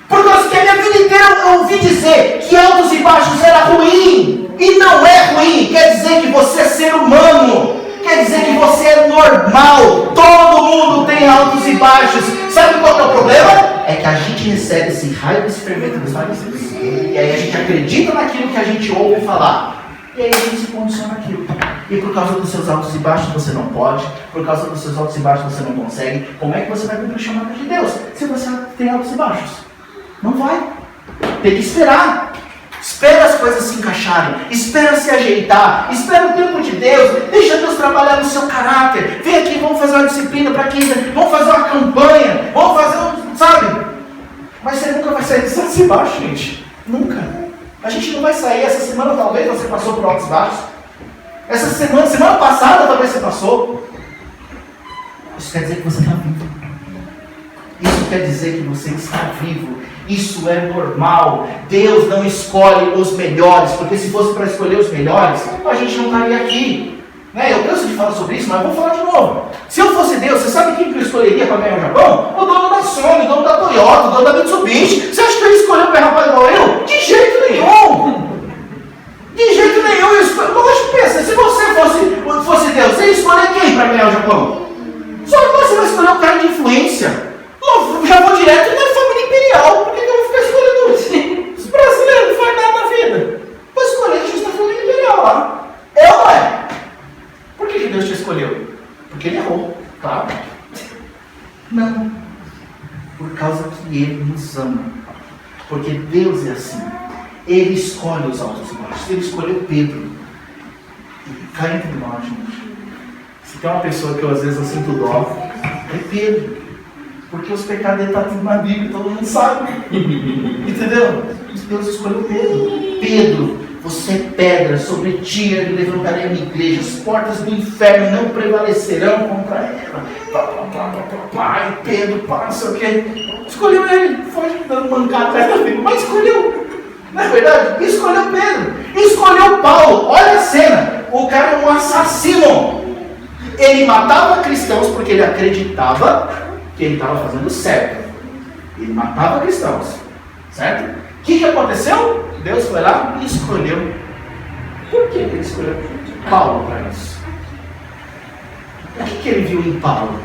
Por causa que a minha vida inteira eu ouvi dizer que altos e baixos era ruim. E não é ruim. Quer dizer que você é ser humano. Quer dizer que você é normal. Todo mundo tem altos e baixos. Sabe qual é o problema? É que a gente recebe esse raio desse fermento dos fariseus. E aí a gente acredita naquilo que a gente ouve falar. E aí a gente se condiciona aquilo. E por causa dos seus altos e baixos você não pode. Por causa dos seus altos e baixos você não consegue. Como é que você vai cumprir o chamado de Deus se você tem altos e baixos? Não vai. Tem que esperar. Espera as coisas se encaixarem, espera se ajeitar, espera o tempo de Deus, deixa Deus trabalhar no seu caráter. Vem aqui, vamos fazer uma disciplina para 15, vamos fazer uma campanha, vamos fazer um, sabe? Mas você nunca vai sair desse altos e baixos, gente. Nunca. A gente não vai sair. Essa semana talvez você passou por altos e baixos. Essa semana passada talvez você passou. Isso quer dizer que você está vivo. Isso quer dizer que você está vivo. Isso é normal. Deus não escolhe os melhores, porque se fosse para escolher os melhores, a gente não estaria aqui. Né? Eu canso de falar sobre isso, mas vou falar de novo. Se eu fosse Deus, você sabe quem que eu escolheria para ganhar o Japão? O dono da Sony, o dono da Toyota, o dono da Mitsubishi. Você acha que ele escolheu para rapaz igual eu? De jeito nenhum. De jeito nenhum. Lógico, pensa, se você fosse Deus, você ia escolher quem para ganhar o Japão? Só que você vai escolher um cara de influência. Eu já vou direto na família imperial. Por que eu vou ficar escolhendo assim? Os brasileiros não fazem nada na vida. Vou escolher justo a família imperial lá. É ou não é? Por que Deus te escolheu? Porque Ele errou, claro. Não. Por causa que Ele nos ama. Porque Deus é assim. Ele escolhe os altos e baixos. Ele escolheu Pedro. E cá entre nós, gente. Se tem uma pessoa que eu às vezes eu sinto dó, é Pedro. Porque os pecados dele estão tudo na Bíblia, todo mundo sabe. Entendeu? Deus escolheu Pedro. Pedro, você é pedra, sobre ti eu levantarei a minha igreja, as portas do inferno não prevalecerão contra ela. Pai, Pedro, pá, não sei o que. Escolheu ele, foi dando mancada atrás da Bíblia, mas escolheu. Não é verdade? Escolheu Pedro. Escolheu Paulo. Olha a cena. O cara é um assassino. Ele matava cristãos porque ele acreditava que ele estava fazendo certo. Ele matava cristãos. Certo? O que aconteceu? Deus foi lá e escolheu. Por que ele escolheu Paulo para isso? O que ele viu em Paulo?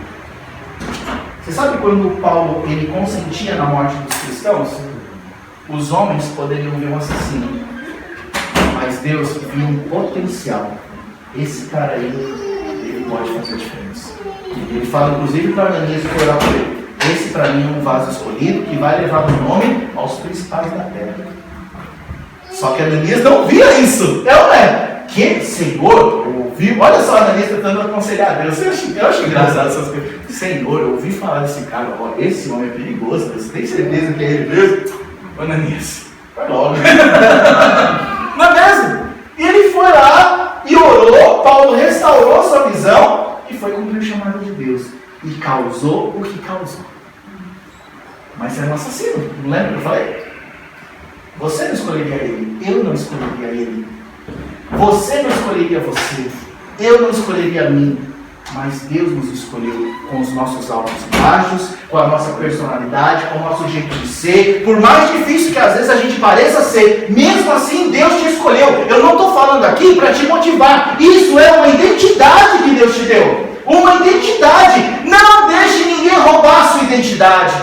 Você sabe quando Paulo ele consentia na morte dos cristãos? Os homens poderiam ver um assassino. Mas Deus viu um potencial. Esse cara aí, ele pode fazer a diferença. Ele fala inclusive para Ananias que orar por ele. Esse para mim é um vaso escolhido que vai levar o nome aos principais da terra. Só que Ananias não via isso. É ou não é? Que Senhor, ouviu? Olha só, Ananias tentando aconselhar Deus. Eu acho engraçado essas coisas. Senhor, eu ouvi falar desse cara. Ó, esse homem é perigoso. Você tem certeza que é ele mesmo? Ananias, vai logo. Não é mesmo? E ele foi lá e orou. Paulo restaurou sua visão e foi cumprir o chamado de Deus. E causou o que causou. Mas era um assassino, não lembra que eu falei? Você não escolheria ele, eu não escolheria ele. Você não escolheria você, eu não escolheria mim. Mas Deus nos escolheu com os nossos altos e baixos, com a nossa personalidade, com o nosso jeito de ser. Por mais difícil que às vezes a gente pareça ser, mesmo assim Deus te escolheu. Eu não estou falando aqui para te motivar. Isso é uma identidade que Deus te deu. Uma identidade. Não deixe ninguém roubar a sua identidade.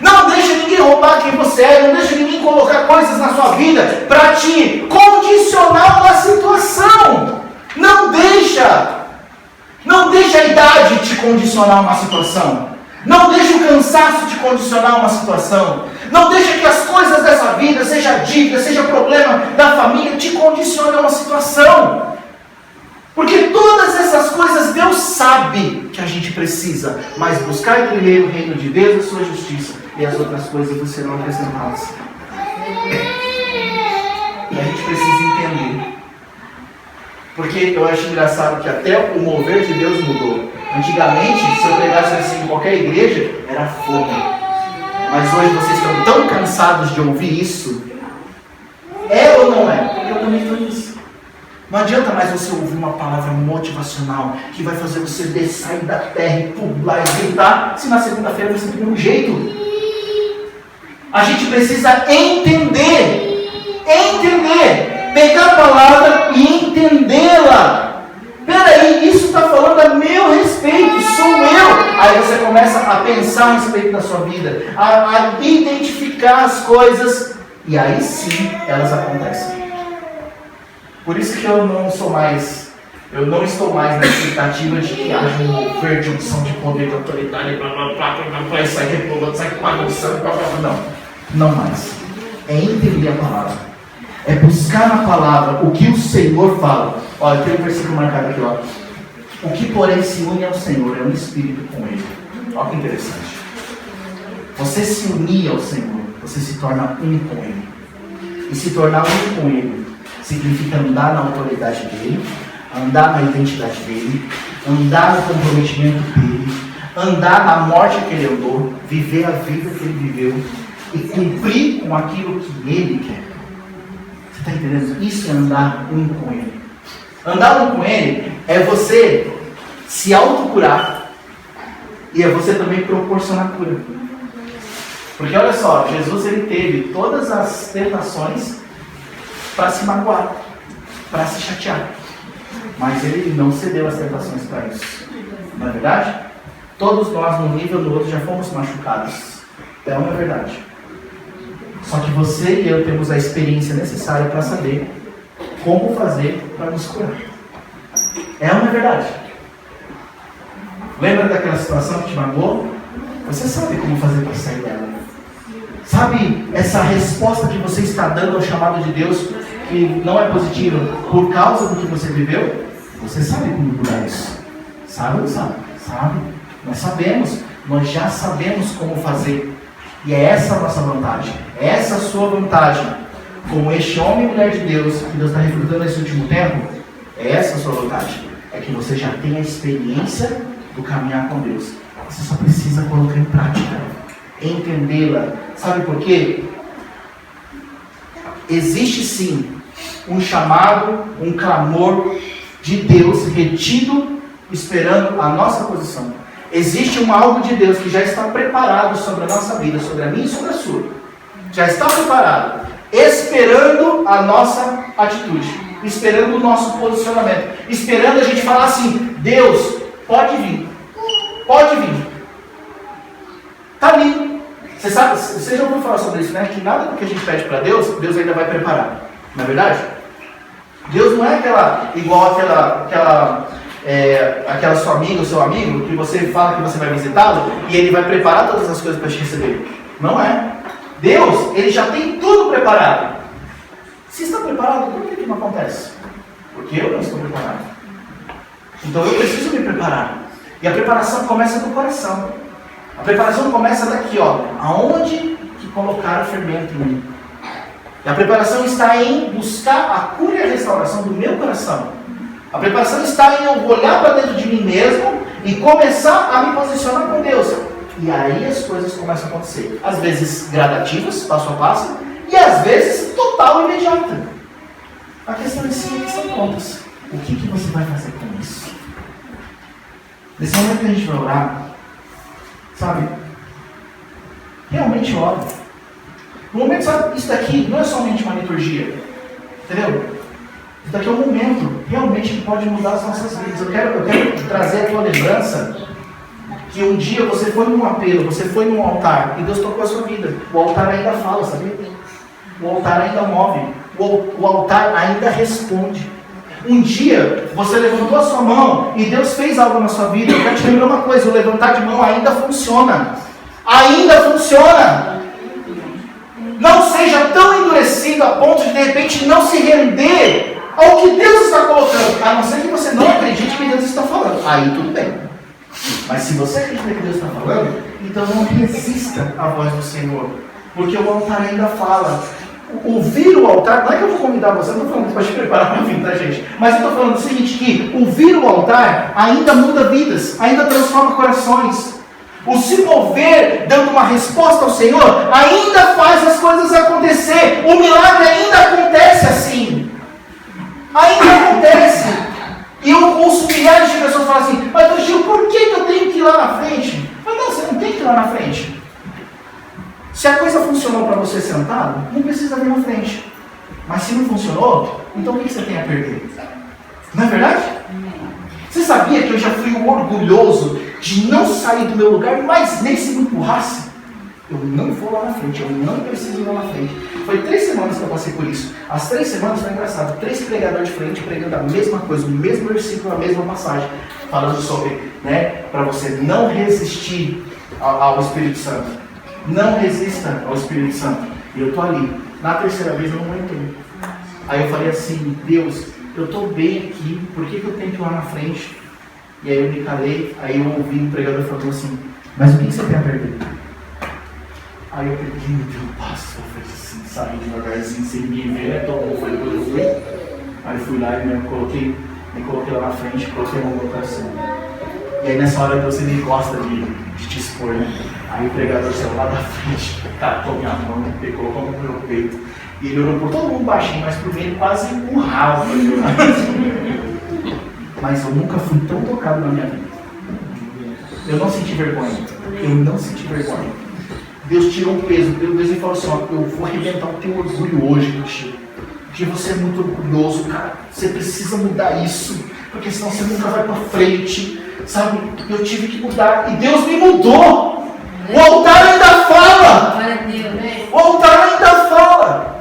Não deixe ninguém roubar quem você é. Não deixe ninguém colocar coisas na sua vida para te condicionar uma situação. Não deixa. Não deixe a idade te condicionar uma situação. Não deixe o cansaço te condicionar uma situação. Não deixe que as coisas dessa vida, seja dívida, seja problema da família, te condicionem a uma situação. Porque todas essas coisas Deus sabe que a gente precisa. Mas buscar primeiro o reino de Deus e a sua justiça. E as outras coisas não serão acrescentadas. E a gente precisa entender. Porque eu acho engraçado que até o mover de Deus mudou. Antigamente, se eu pregasse assim em qualquer igreja, era fogo. Mas hoje vocês estão tão cansados de ouvir isso. É ou não é? Porque eu também estou nisso. Não adianta mais você ouvir uma palavra motivacional que vai fazer você sair da terra e pular e gritar, se na segunda-feira você tem um jeito. A gente precisa entender. Pegar a palavra e entendê-la. Peraí, isso está falando a meu respeito, sou eu. Aí você começa a pensar a respeito da sua vida, a identificar as coisas, e aí sim elas acontecem. Por isso que eu não estou mais na expectativa de que haja um mover de unção de poder, de autoridade, blá blá blá, blá, sai repulando, sai bagunçando, blá blá blá. Não mais. É entender a palavra. É buscar na palavra o que o Senhor fala. Olha, tem um versículo marcado aqui, ó. O que porém se une ao Senhor é um espírito com Ele. Olha que interessante. Você se unir ao Senhor, você se torna um com Ele. E se tornar um com Ele significa andar na autoridade dEle, andar na identidade dEle, andar no comprometimento dEle, andar na morte que Ele andou, viver a vida que Ele viveu e cumprir com aquilo que Ele quer. Você está entendendo? Isso é andar um com Ele. Andar um com Ele é você se autocurar e é você também proporcionar cura. Porque olha só, Jesus ele teve todas as tentações para se magoar, para se chatear. Mas ele não cedeu às tentações para isso. Não é verdade? Todos nós, num nível ou no outro, já fomos machucados. É uma verdade. Só que você e eu temos a experiência necessária para saber como fazer para nos curar. É uma verdade. Lembra daquela situação que te magoou? Você sabe como fazer para sair dela. Sabe essa resposta que você está dando ao chamado de Deus, que não é positiva, por causa do que você viveu? Você sabe como mudar isso. Sabe ou não sabe? Sabe. Nós sabemos. Nós já sabemos como fazer. E é essa a nossa vantagem. É essa a sua vantagem. Como este homem e mulher de Deus, que Deus está recrutando nesse último tempo, é essa a sua vantagem. É que você já tem a experiência do caminhar com Deus. Você só precisa colocar em prática. Entendê-la. Sabe por quê? Existe sim um chamado, um clamor de Deus retido, esperando a nossa posição. Existe um algo de Deus que já está preparado sobre a nossa vida, sobre a minha e sobre a sua. Já está preparado, esperando a nossa atitude, esperando o nosso posicionamento, esperando a gente falar assim: Deus, pode vir, pode vir. Está ali. Você já ouviu falar sobre isso, né? Que nada do que a gente pede para Deus, Deus ainda vai preparar. Não é verdade? Deus não é igual aquela sua amiga ou seu amigo, que você fala que você vai visitá-lo e ele vai preparar todas as coisas para te receber. Não é. Deus, ele já tem tudo preparado. Se está preparado, por que não acontece? Porque eu não estou preparado. Então eu preciso me preparar. E a preparação começa do coração. A preparação começa daqui, ó. Aonde que colocar o fermento em mim? E a preparação está em buscar a cura e a restauração do meu coração. A preparação está em eu olhar para dentro de mim mesmo e começar a me posicionar com Deus. E aí as coisas começam a acontecer. Às vezes gradativas, passo a passo, e às vezes total e imediata. A questão é sim, são contas. O que você vai fazer com isso? Nesse momento que a gente vai orar, sabe? Realmente ora. No momento, sabe, isso daqui não é somente uma liturgia. Entendeu? Isso daqui é um momento realmente que pode mudar as nossas vidas. Eu quero trazer a tua lembrança que um dia você foi num apelo, você foi num altar e Deus tocou a sua vida. O altar ainda fala, sabia? O altar ainda move. O altar ainda responde. Um dia você levantou a sua mão e Deus fez algo na sua vida. Eu quero te lembrar uma coisa: o levantar de mão ainda funciona. Ainda funciona. Não seja tão endurecido a ponto de repente não se render ao que Deus está colocando. A não ser que você não acredite que Deus está falando. Aí tudo bem. Mas se você acredita que Deus está falando, então não resista à voz do Senhor. Porque o altar ainda fala. Ouvir o altar, não é que eu vou convidar você, eu não estou falando para te preparar para vir, tá, gente? Mas eu estou falando o seguinte, que ouvir o altar ainda muda vidas, ainda transforma corações. O se mover dando uma resposta ao Senhor ainda faz as coisas acontecer. O milagre ainda acontece assim. Ainda acontece. E eu ouço milhares de pessoas falar assim: mas Gil, por que eu tenho que ir lá na frente? Mas não, você não tem que ir lá na frente. Se a coisa funcionou para você sentado, não precisa vir na frente. Mas se não funcionou, então o que você tem a perder? Não é verdade? Você sabia que eu já fui orgulhoso de não sair do meu lugar, mas nem se me empurrasse? Eu não vou lá na frente, eu não preciso ir lá na frente. Foi 3 semanas que eu passei por isso. As 3 semanas foi engraçado. 3 pregadores de frente pregando a mesma coisa, o mesmo versículo, a mesma passagem. Falando sobre, para você não resistir ao Espírito Santo. Não resista ao Espírito Santo. E eu estou ali. Na terceira vez eu não aguentei. Aí eu falei assim, Deus, eu estou bem aqui, por que eu tenho que ir lá na frente? E aí eu me calei, aí eu ouvi o pregador falando assim, mas o que você tem a perder? Aí eu peguei, meu Deus, pastor, foi assim, saí devagarzinho, sem ninguém ver, né? Todo mundo foi, depois eu fui. Aí fui lá e me coloquei lá na frente, coloquei a mão no coração. E aí nessa hora Deus ele gosta de te expor, né? Aí o pregador saiu lá da frente, catou minha mão, colocou a mão no meu peito. E ele orou por todo mundo baixinho, mas por mim ele quase empurrava pra chorar. Mas eu nunca fui tão tocado na minha vida. Eu não senti vergonha. Eu não senti vergonha. Deus tirou o peso. Deus falou assim, ó, eu vou arrebentar o teu orgulho hoje contigo. Porque você é muito orgulhoso, cara. Você precisa mudar isso. Porque senão você nunca vai pra frente. Sabe? Eu tive que mudar. E Deus me mudou. O altar ainda fala. O altar ainda fala.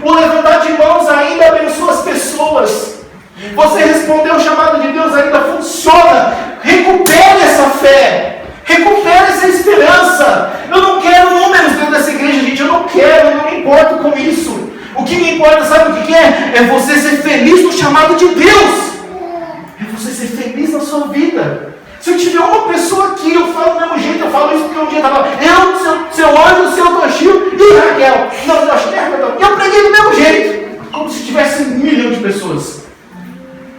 O levantar de mãos ainda abençoa as pessoas. Você respondeu o chamado de Deus, ainda funciona. Recupere essa fé. Recupere essa esperança. Eu não quero números dentro dessa igreja, gente. Eu não me importo com isso. O que me importa, sabe o que é? É você ser feliz no chamado de Deus. É você ser feliz na sua vida. Se eu tiver uma pessoa aqui, eu falo do mesmo jeito. Eu falo isso porque um dia estava eu, seu anjo, seu Toshio e Raquel. Não, eu acho que é Raquel. E eu preguei do mesmo jeito. Como se tivesse 1 milhão de pessoas.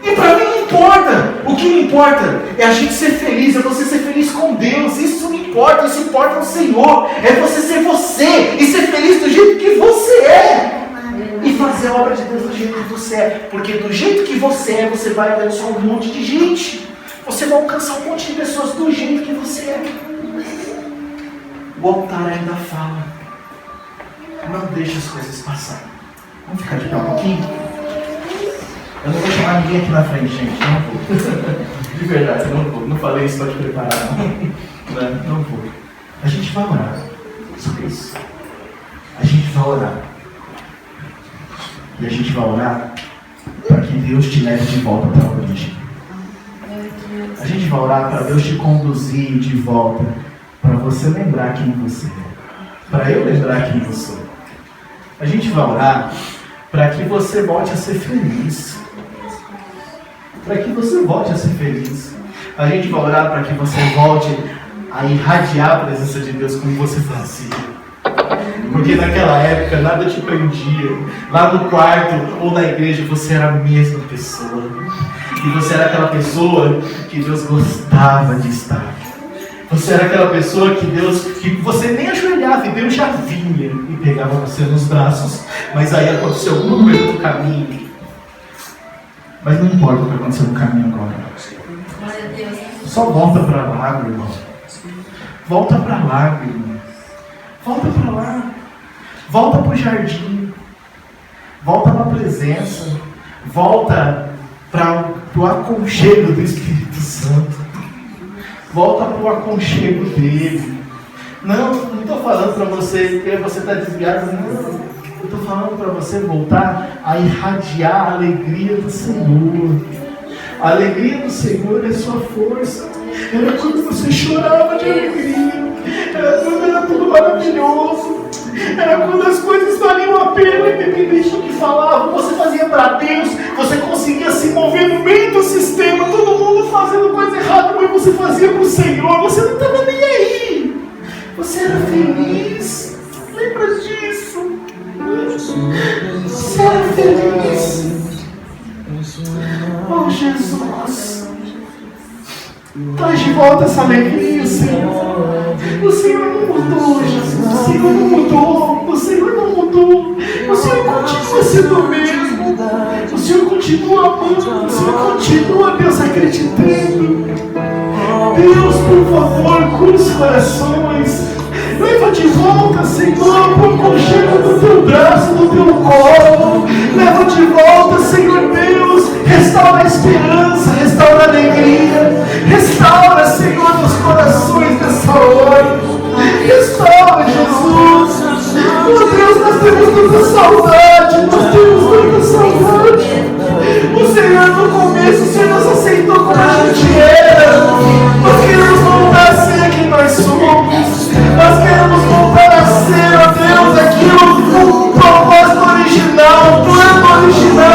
E para mim não importa. O que me importa é a gente ser feliz, é você ser feliz com Deus. Isso me importa, isso importa ao Senhor. É você ser você e ser feliz do jeito que você é. E fazer a obra de Deus do jeito que você é. Porque do jeito que você é, você vai abençoar um monte de gente. Você vai alcançar um monte de pessoas do jeito que você é. O altar ainda fala. Não deixe as coisas passar. Vamos ficar de pé um pouquinho? Eu não vou chamar ninguém aqui na frente, gente. Não vou. De verdade, não vou. Não falei isso para te preparar, não. Não vou. A gente vai orar. Só isso. A gente vai orar. E a gente vai orar para que Deus te leve de volta para a origem. A gente vai orar para Deus te conduzir de volta, para você lembrar quem você é, para eu lembrar quem eu sou. A gente vai orar para que você volte a ser feliz, para que você volte a ser feliz. A gente vai orar para que você volte a irradiar a presença de Deus como você fazia. Porque naquela época nada te prendia. Lá no quarto ou na igreja você era a mesma pessoa. E você era aquela pessoa que Deus gostava de estar. Você era aquela pessoa que você nem ajoelhava e Deus já vinha e pegava você nos braços. Mas aí aconteceu alguma coisa no caminho. Mas não importa o que aconteceu no caminho agora. Só volta para lá, meu irmão. Volta para lá, meu irmão. Volta para lá. Volta para o jardim. Volta para a presença. Volta para o aconchego do Espírito Santo. Volta para o aconchego dele. Não estou falando para você que você está desviado. Não. Eu estou falando para você voltar a irradiar a alegria do Senhor. A alegria do Senhor é sua força. Era quando você chorava de alegria. Era quando era tudo maravilhoso. Era quando as coisas valiam a pena, independente do que falavam. Você fazia para Deus. Você conseguia se mover no meio do sistema. Todo mundo fazendo coisa errada, mas você fazia para o Senhor. Você não estava nem aí. Você era feliz. Lembra disso? Você era feliz. Oh, Jesus. Traz de volta essa alegria, Senhor. O Senhor não mudou, Jesus. O Senhor não mudou. O Senhor não mudou. O Senhor continua sendo o mesmo. O Senhor continua amando. O Senhor continua, Deus, acreditando. Deus, por favor, cura os corações. Leva de volta, Senhor, para o conchego do teu braço, do teu colo. Leva de volta, Senhor Deus. Restaura a esperança, restaura a alegria. Restaura, Senhor, os corações dessa hora. Restaura, Jesus. Meu Deus, nós temos tanta saudade. Nós temos tanta saudade. O Senhor, no começo, o Senhor nos aceitou como a gente era. Nós queremos voltar a ser quem nós somos. Nós queremos voltar a ser, ó Deus, aquilo, o propósito original, o plano original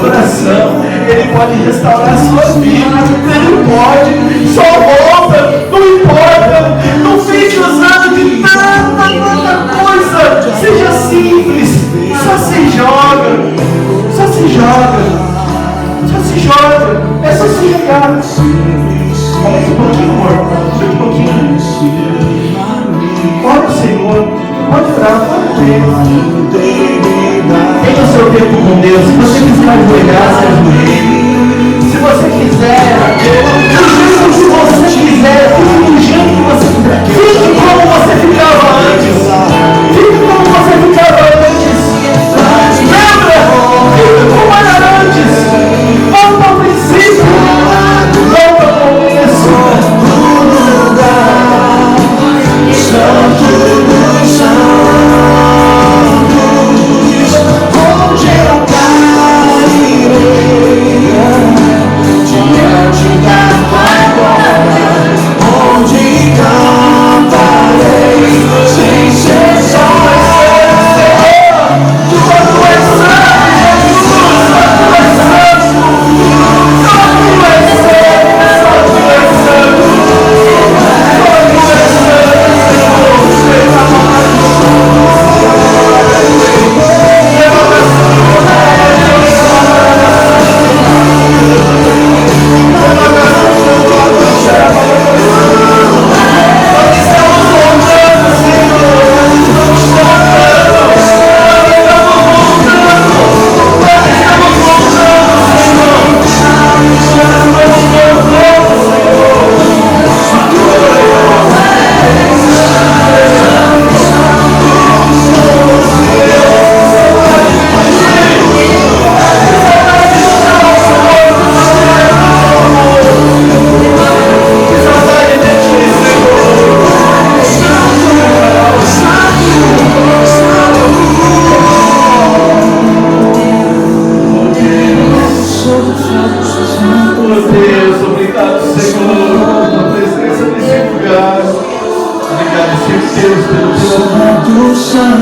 coração, Ele pode restaurar a sua vida, Ele pode, só volta, não importa, não fique usando de tanta coisa, seja simples, só se joga, só se joga, só se joga, é só se jogar. Aumenta um pouquinho, amor, aumenta um pouquinho. Ora o Senhor, pode orar, pode crer. Tenha o seu tempo com Deus. Se você quiser ajoelhar, se ajoelhe. Se você quiser, do jeito que você quiser, do jeito que você quiser. Fique como você ficava antes. Fique como você ficava antes. Lembra? Fique como era antes. Volta ao princípio. Volta ao começo. Santo do Santo. Onde eu cairei, diante da tua glória, onde cantarei sem cessar. Tu és santo, tu és santo, tu és santo, tu és santo,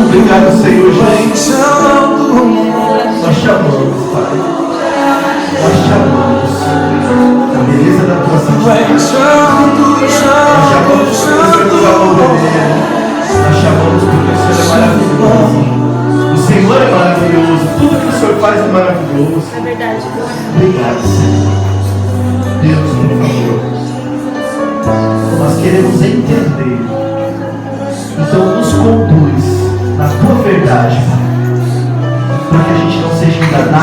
obrigado, Senhor Jesus. Nós chamamos, Pai. Nós chamamos a beleza da tua santidade. Nós chamamos porque o Senhor nos amou. Nós chamamos porque o Senhor é maravilhoso. O Senhor é maravilhoso. Tudo que o Senhor faz é maravilhoso. É verdade. Obrigado, Senhor. Deus, por favor. Nós queremos entender. Então nos conduz na tua verdade, para que a gente não seja enganado,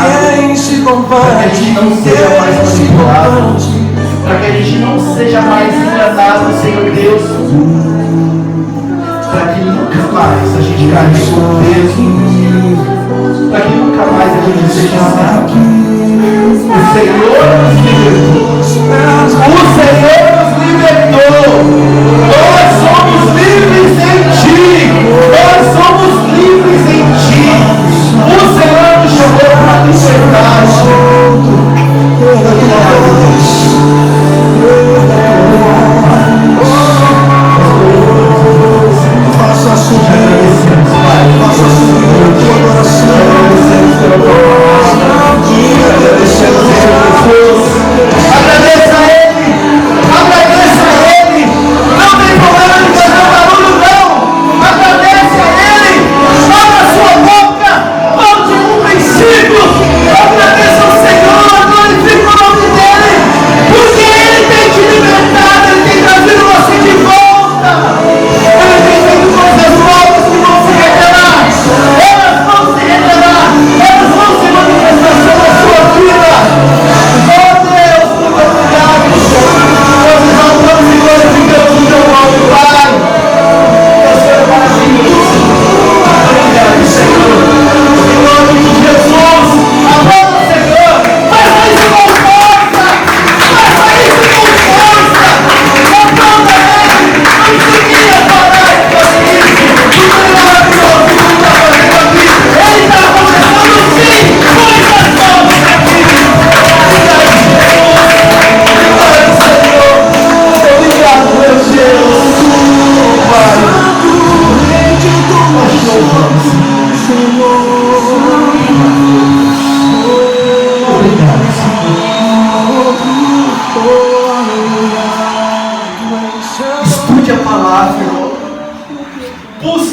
para que a gente não seja mais manipulado, para que a gente não seja mais enganado, Senhor Deus, para que nunca mais a gente carregue o peso, para que nunca mais a gente seja escravo. O Senhor nos libertou. O Senhor nos libertou. Nós somos livres em Ti. Nós somos livres em Ti. O Senhor nos chamou para a liberdade. Faça a sua Pai. Faça a sua adoração. Agradecemos pela palavra. Agradecemos.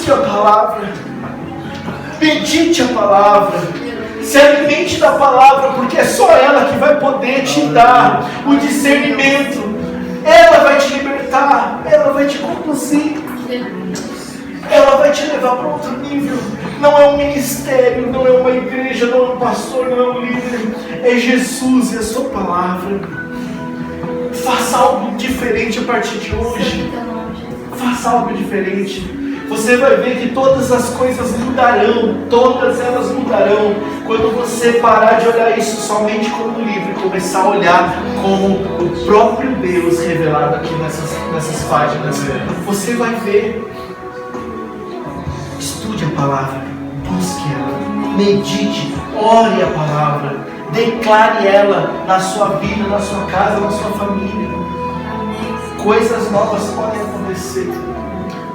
Busque a palavra. Medite a palavra. Se alimente da palavra, porque é só ela que vai poder te dar o discernimento. Ela vai te libertar, ela vai te conduzir, ela vai te levar para outro nível. Não é um ministério, não é uma igreja, não é um pastor, não é um líder. É Jesus e a sua palavra. Faça algo diferente a partir de hoje. Faça algo diferente. Você vai ver que todas as coisas mudarão, todas elas mudarão, quando você parar de olhar isso somente como um livro e começar a olhar como o próprio Deus revelado aqui nessas páginas. Você vai ver. Estude a palavra, busque ela, medite, ore a palavra, declare ela na sua vida, na sua casa, na sua família. Coisas novas podem acontecer.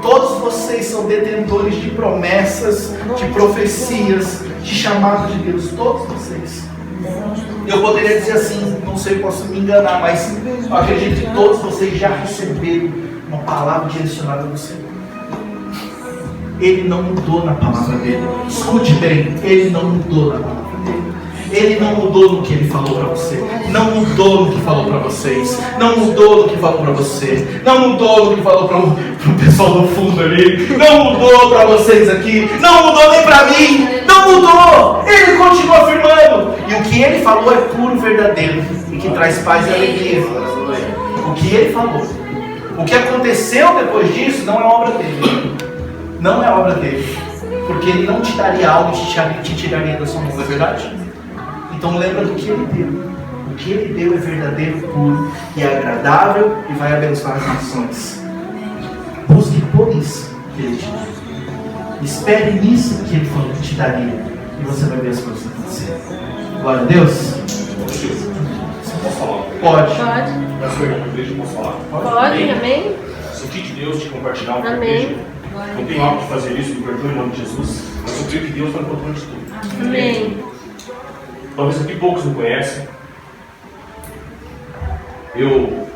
Todos vocês são detentores de promessas, de profecias, de chamado de Deus. Todos vocês. Eu poderia dizer assim, não sei, posso me enganar, mas eu acredito que todos vocês já receberam uma palavra direcionada do Senhor. Ele não mudou na palavra dele. Escute bem, ele não mudou na palavra dele. Ele não mudou no que ele falou para você. Não mudou no que falou para vocês. Não mudou no que falou para você. Não mudou no que falou para o pessoal do fundo ali. Não mudou para vocês aqui. Não mudou nem para mim. Não mudou. Ele continua afirmando. E o que ele falou é puro, verdadeiro. E que traz paz e alegria. O que ele falou. O que aconteceu depois disso não é obra dele. Não é obra dele. Porque ele não te daria algo e te tiraria da sua mão. Não é verdade? Então lembra do que ele deu. O que ele deu é verdadeiro, puro e agradável e vai abençoar as nações. Busque por isso que ele te deu. Espere nisso que ele falou que te daria. E você vai ver as coisas acontecer. Glória a Deus. Você pode falar? Pode. Na sua igreja eu posso falar? Pode, amém? Senti de Deus de compartilhar com a Amém. igreja. Não tenho hábito de fazer isso, me perdoe em nome de Jesus. Mas eu creio que Deus está no controle de tudo. Amém. Talvez aqui poucos me conhecem. Eu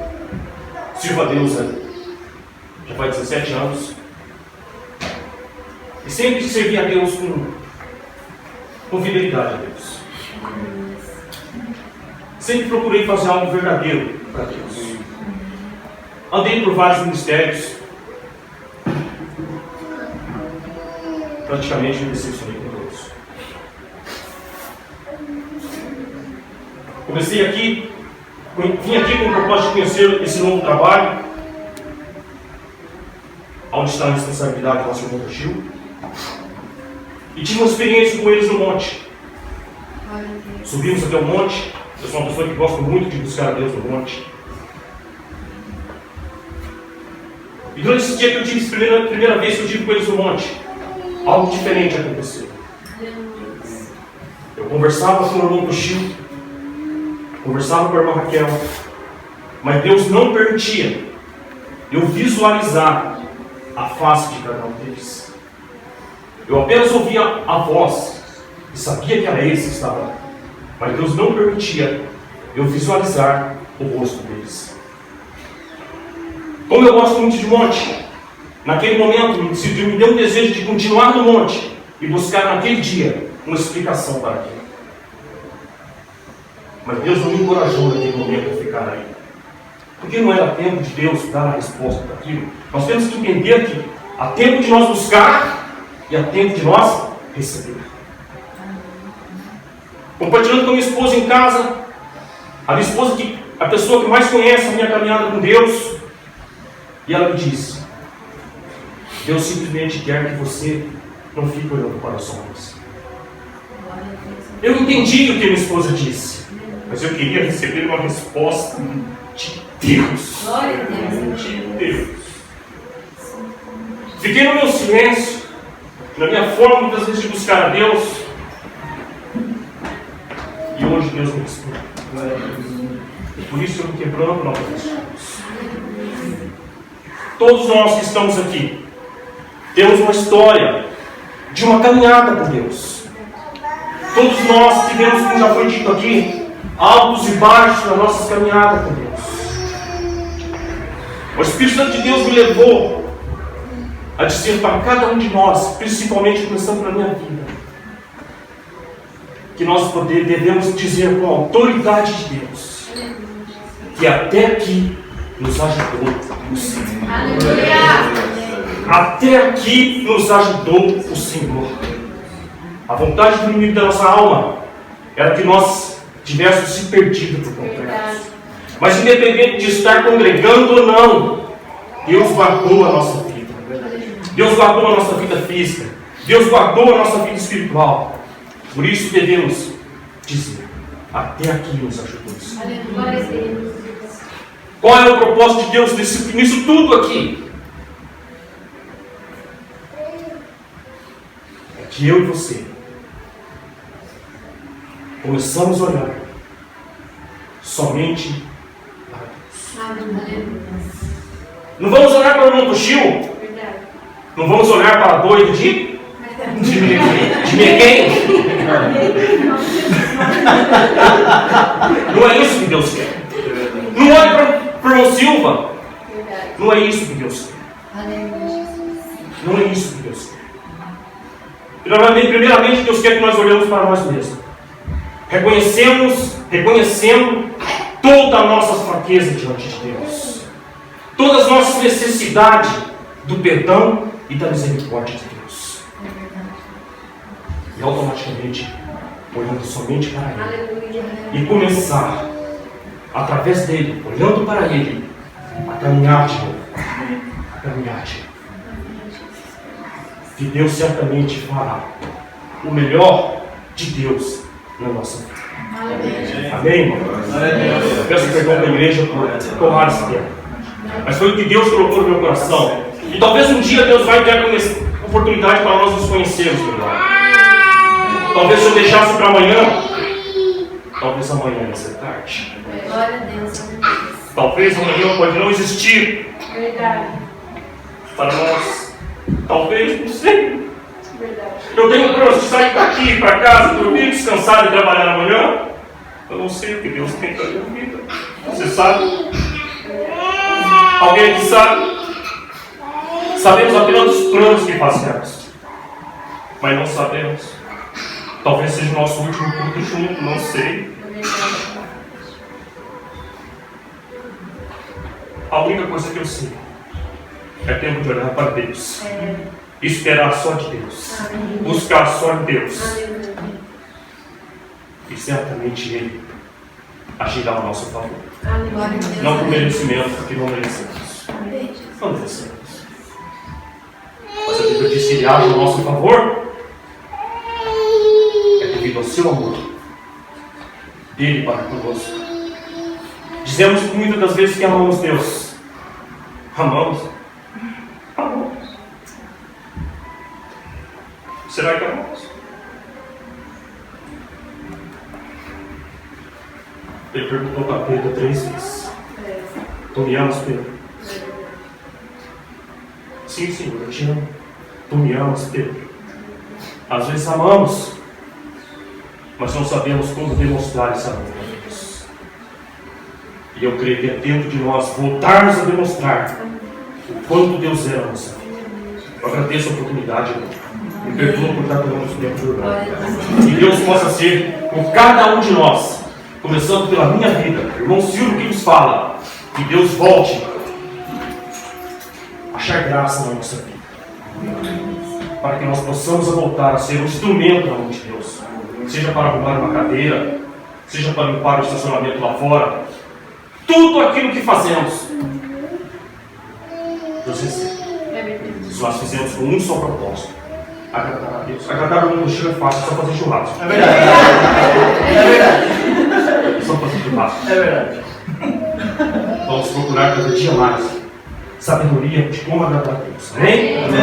sirvo a Deus já faz 17 anos. E sempre servi a Deus com fidelidade a Deus. Sempre procurei fazer algo verdadeiro para Deus. Andei por vários ministérios. Praticamente me decepcionei com Deus. Vim aqui com o propósito de conhecer esse novo trabalho, onde está a responsabilidade do nosso irmão Gil, e tive uma experiência com eles no monte. Subimos até o monte. Eu sou uma pessoa que gosta muito de buscar a Deus no monte. E durante esse dia que eu tive, a primeira vez que eu tive com eles no monte, algo diferente aconteceu. Eu conversava com o irmão Gil, conversava com a irmã Raquel, mas Deus não permitia eu visualizar a face de cada um deles. Eu apenas ouvia a voz e sabia que era eles que estavam lá, mas Deus não permitia eu visualizar o rosto deles. Como eu gosto muito de monte, naquele momento me deu um desejo de continuar no monte e buscar naquele dia uma explicação para aquilo. Mas Deus não me encorajou naquele momento a ficar aí. Porque não era tempo de Deus dar a resposta para aquilo. Nós temos que entender que há tempo de nós buscar e há tempo de nós receber. Compartilhando com a minha esposa em casa, a minha esposa, a pessoa que mais conhece a minha caminhada com Deus, e ela me disse: Deus simplesmente quer que você não fique olhando para os homens. Eu entendi o que minha esposa disse, mas eu queria receber uma resposta de Deus. Glória a Deus. De Deus. Fiquei no meu silêncio, na minha forma muitas vezes de buscar a Deus, e hoje Deus me responde. Por isso eu me quebrando novamente. Todos nós que estamos aqui temos uma história de uma caminhada com Deus. Todos nós tivemos, como já foi dito aqui, altos e baixos na nossa caminhada com Deus. O Espírito Santo de Deus me levou a dizer para cada um de nós, principalmente começando pela minha vida, que nós devemos dizer com a autoridade de Deus, que até aqui nos ajudou o Senhor. Até aqui nos ajudou o Senhor. A vontade do inimigo da nossa alma era que nós tivéssemos se perdido por completo. Mas independente de estar congregando ou não, Deus guardou a nossa vida. Deus guardou a nossa vida física. Deus guardou a nossa vida espiritual. Por isso devemos dizer, até aqui nos ajudou o Senhor. Qual é o propósito de Deus nisso tudo aqui? É que eu e você começamos a olhar somente para Deus. Não vamos olhar para o irmão Toshio? Não vamos olhar para a doida de Mequém? Não é isso que Deus quer. Não olhe para o irmão Silva. Não é isso que Deus quer. Não é isso que Deus quer. Primeiramente, Deus quer que nós olhemos para nós mesmos. Reconhecendo toda a nossa fraqueza diante de Deus. Todas as nossas necessidades do perdão e da misericórdia de Deus. E automaticamente, olhando somente para Ele. E começar, através dele, olhando para Ele, a caminhar de novo. A caminhar de novo. Que Deus certamente fará o melhor de Deus na nossa vida. Amém, irmão? Eu peço perdão da igreja por tomar esse tempo. Mas foi o que Deus colocou no meu coração. E talvez um dia Deus vai ter a oportunidade para nós nos conhecermos melhor. Talvez se eu deixasse para amanhã, talvez amanhã ia ser tarde. Glória a Deus. Talvez amanhã pode não existir. Verdade. Para nós. Talvez, não sei. Verdade. Eu tenho planos de sair daqui para casa, dormir, descansar e trabalhar amanhã. Eu não sei o que Deus tem para a minha vida. Você sabe? Alguém aqui sabe? Sabemos apenas os planos que fazemos. Mas não sabemos. Talvez seja o nosso último culto junto, não sei. A única coisa que eu sei é tempo de olhar para Deus. Esperar só de Deus. Buscar só em Deus. E certamente Ele agirá ao nosso favor. Não por merecimento, porque não merecemos. Não merecemos. Mas a Bíblia diz que Ele age ao nosso favor. É devido ao seu amor dele para conosco. Dizemos muitas das vezes que amamos Deus. Amamos? Amamos. Será que amamos? Ele perguntou para Pedro 3 vezes. Tu me amas, Pedro? Sim, Senhor, eu te amo. Tu me amas, Pedro? Às vezes amamos, mas não sabemos como demonstrar esse amor a Deus. E eu creio que é tempo de nós voltarmos a demonstrar o quanto Deus é a nossa vida. Eu agradeço a oportunidade, irmão. Me perdoa por estar tomando esse tempo de orar. E Deus possa ser com cada um de nós, começando pela minha vida, irmão Silvio que nos fala, que Deus volte a achar graça na nossa vida, para que nós possamos voltar a ser um instrumento na mão de Deus, seja para arrumar uma cadeira, seja para limpar o estacionamento lá fora, tudo aquilo que fazemos, Deus recebe. Se nós fizemos com um só propósito, agradar a Deus. Agradar o mundo chega fácil, só fazer churrasco. É verdade. É verdade. Só fazer churrasco. É verdade. Vamos procurar cada dia mais sabedoria de como agradar a Deus. Amém? Amém.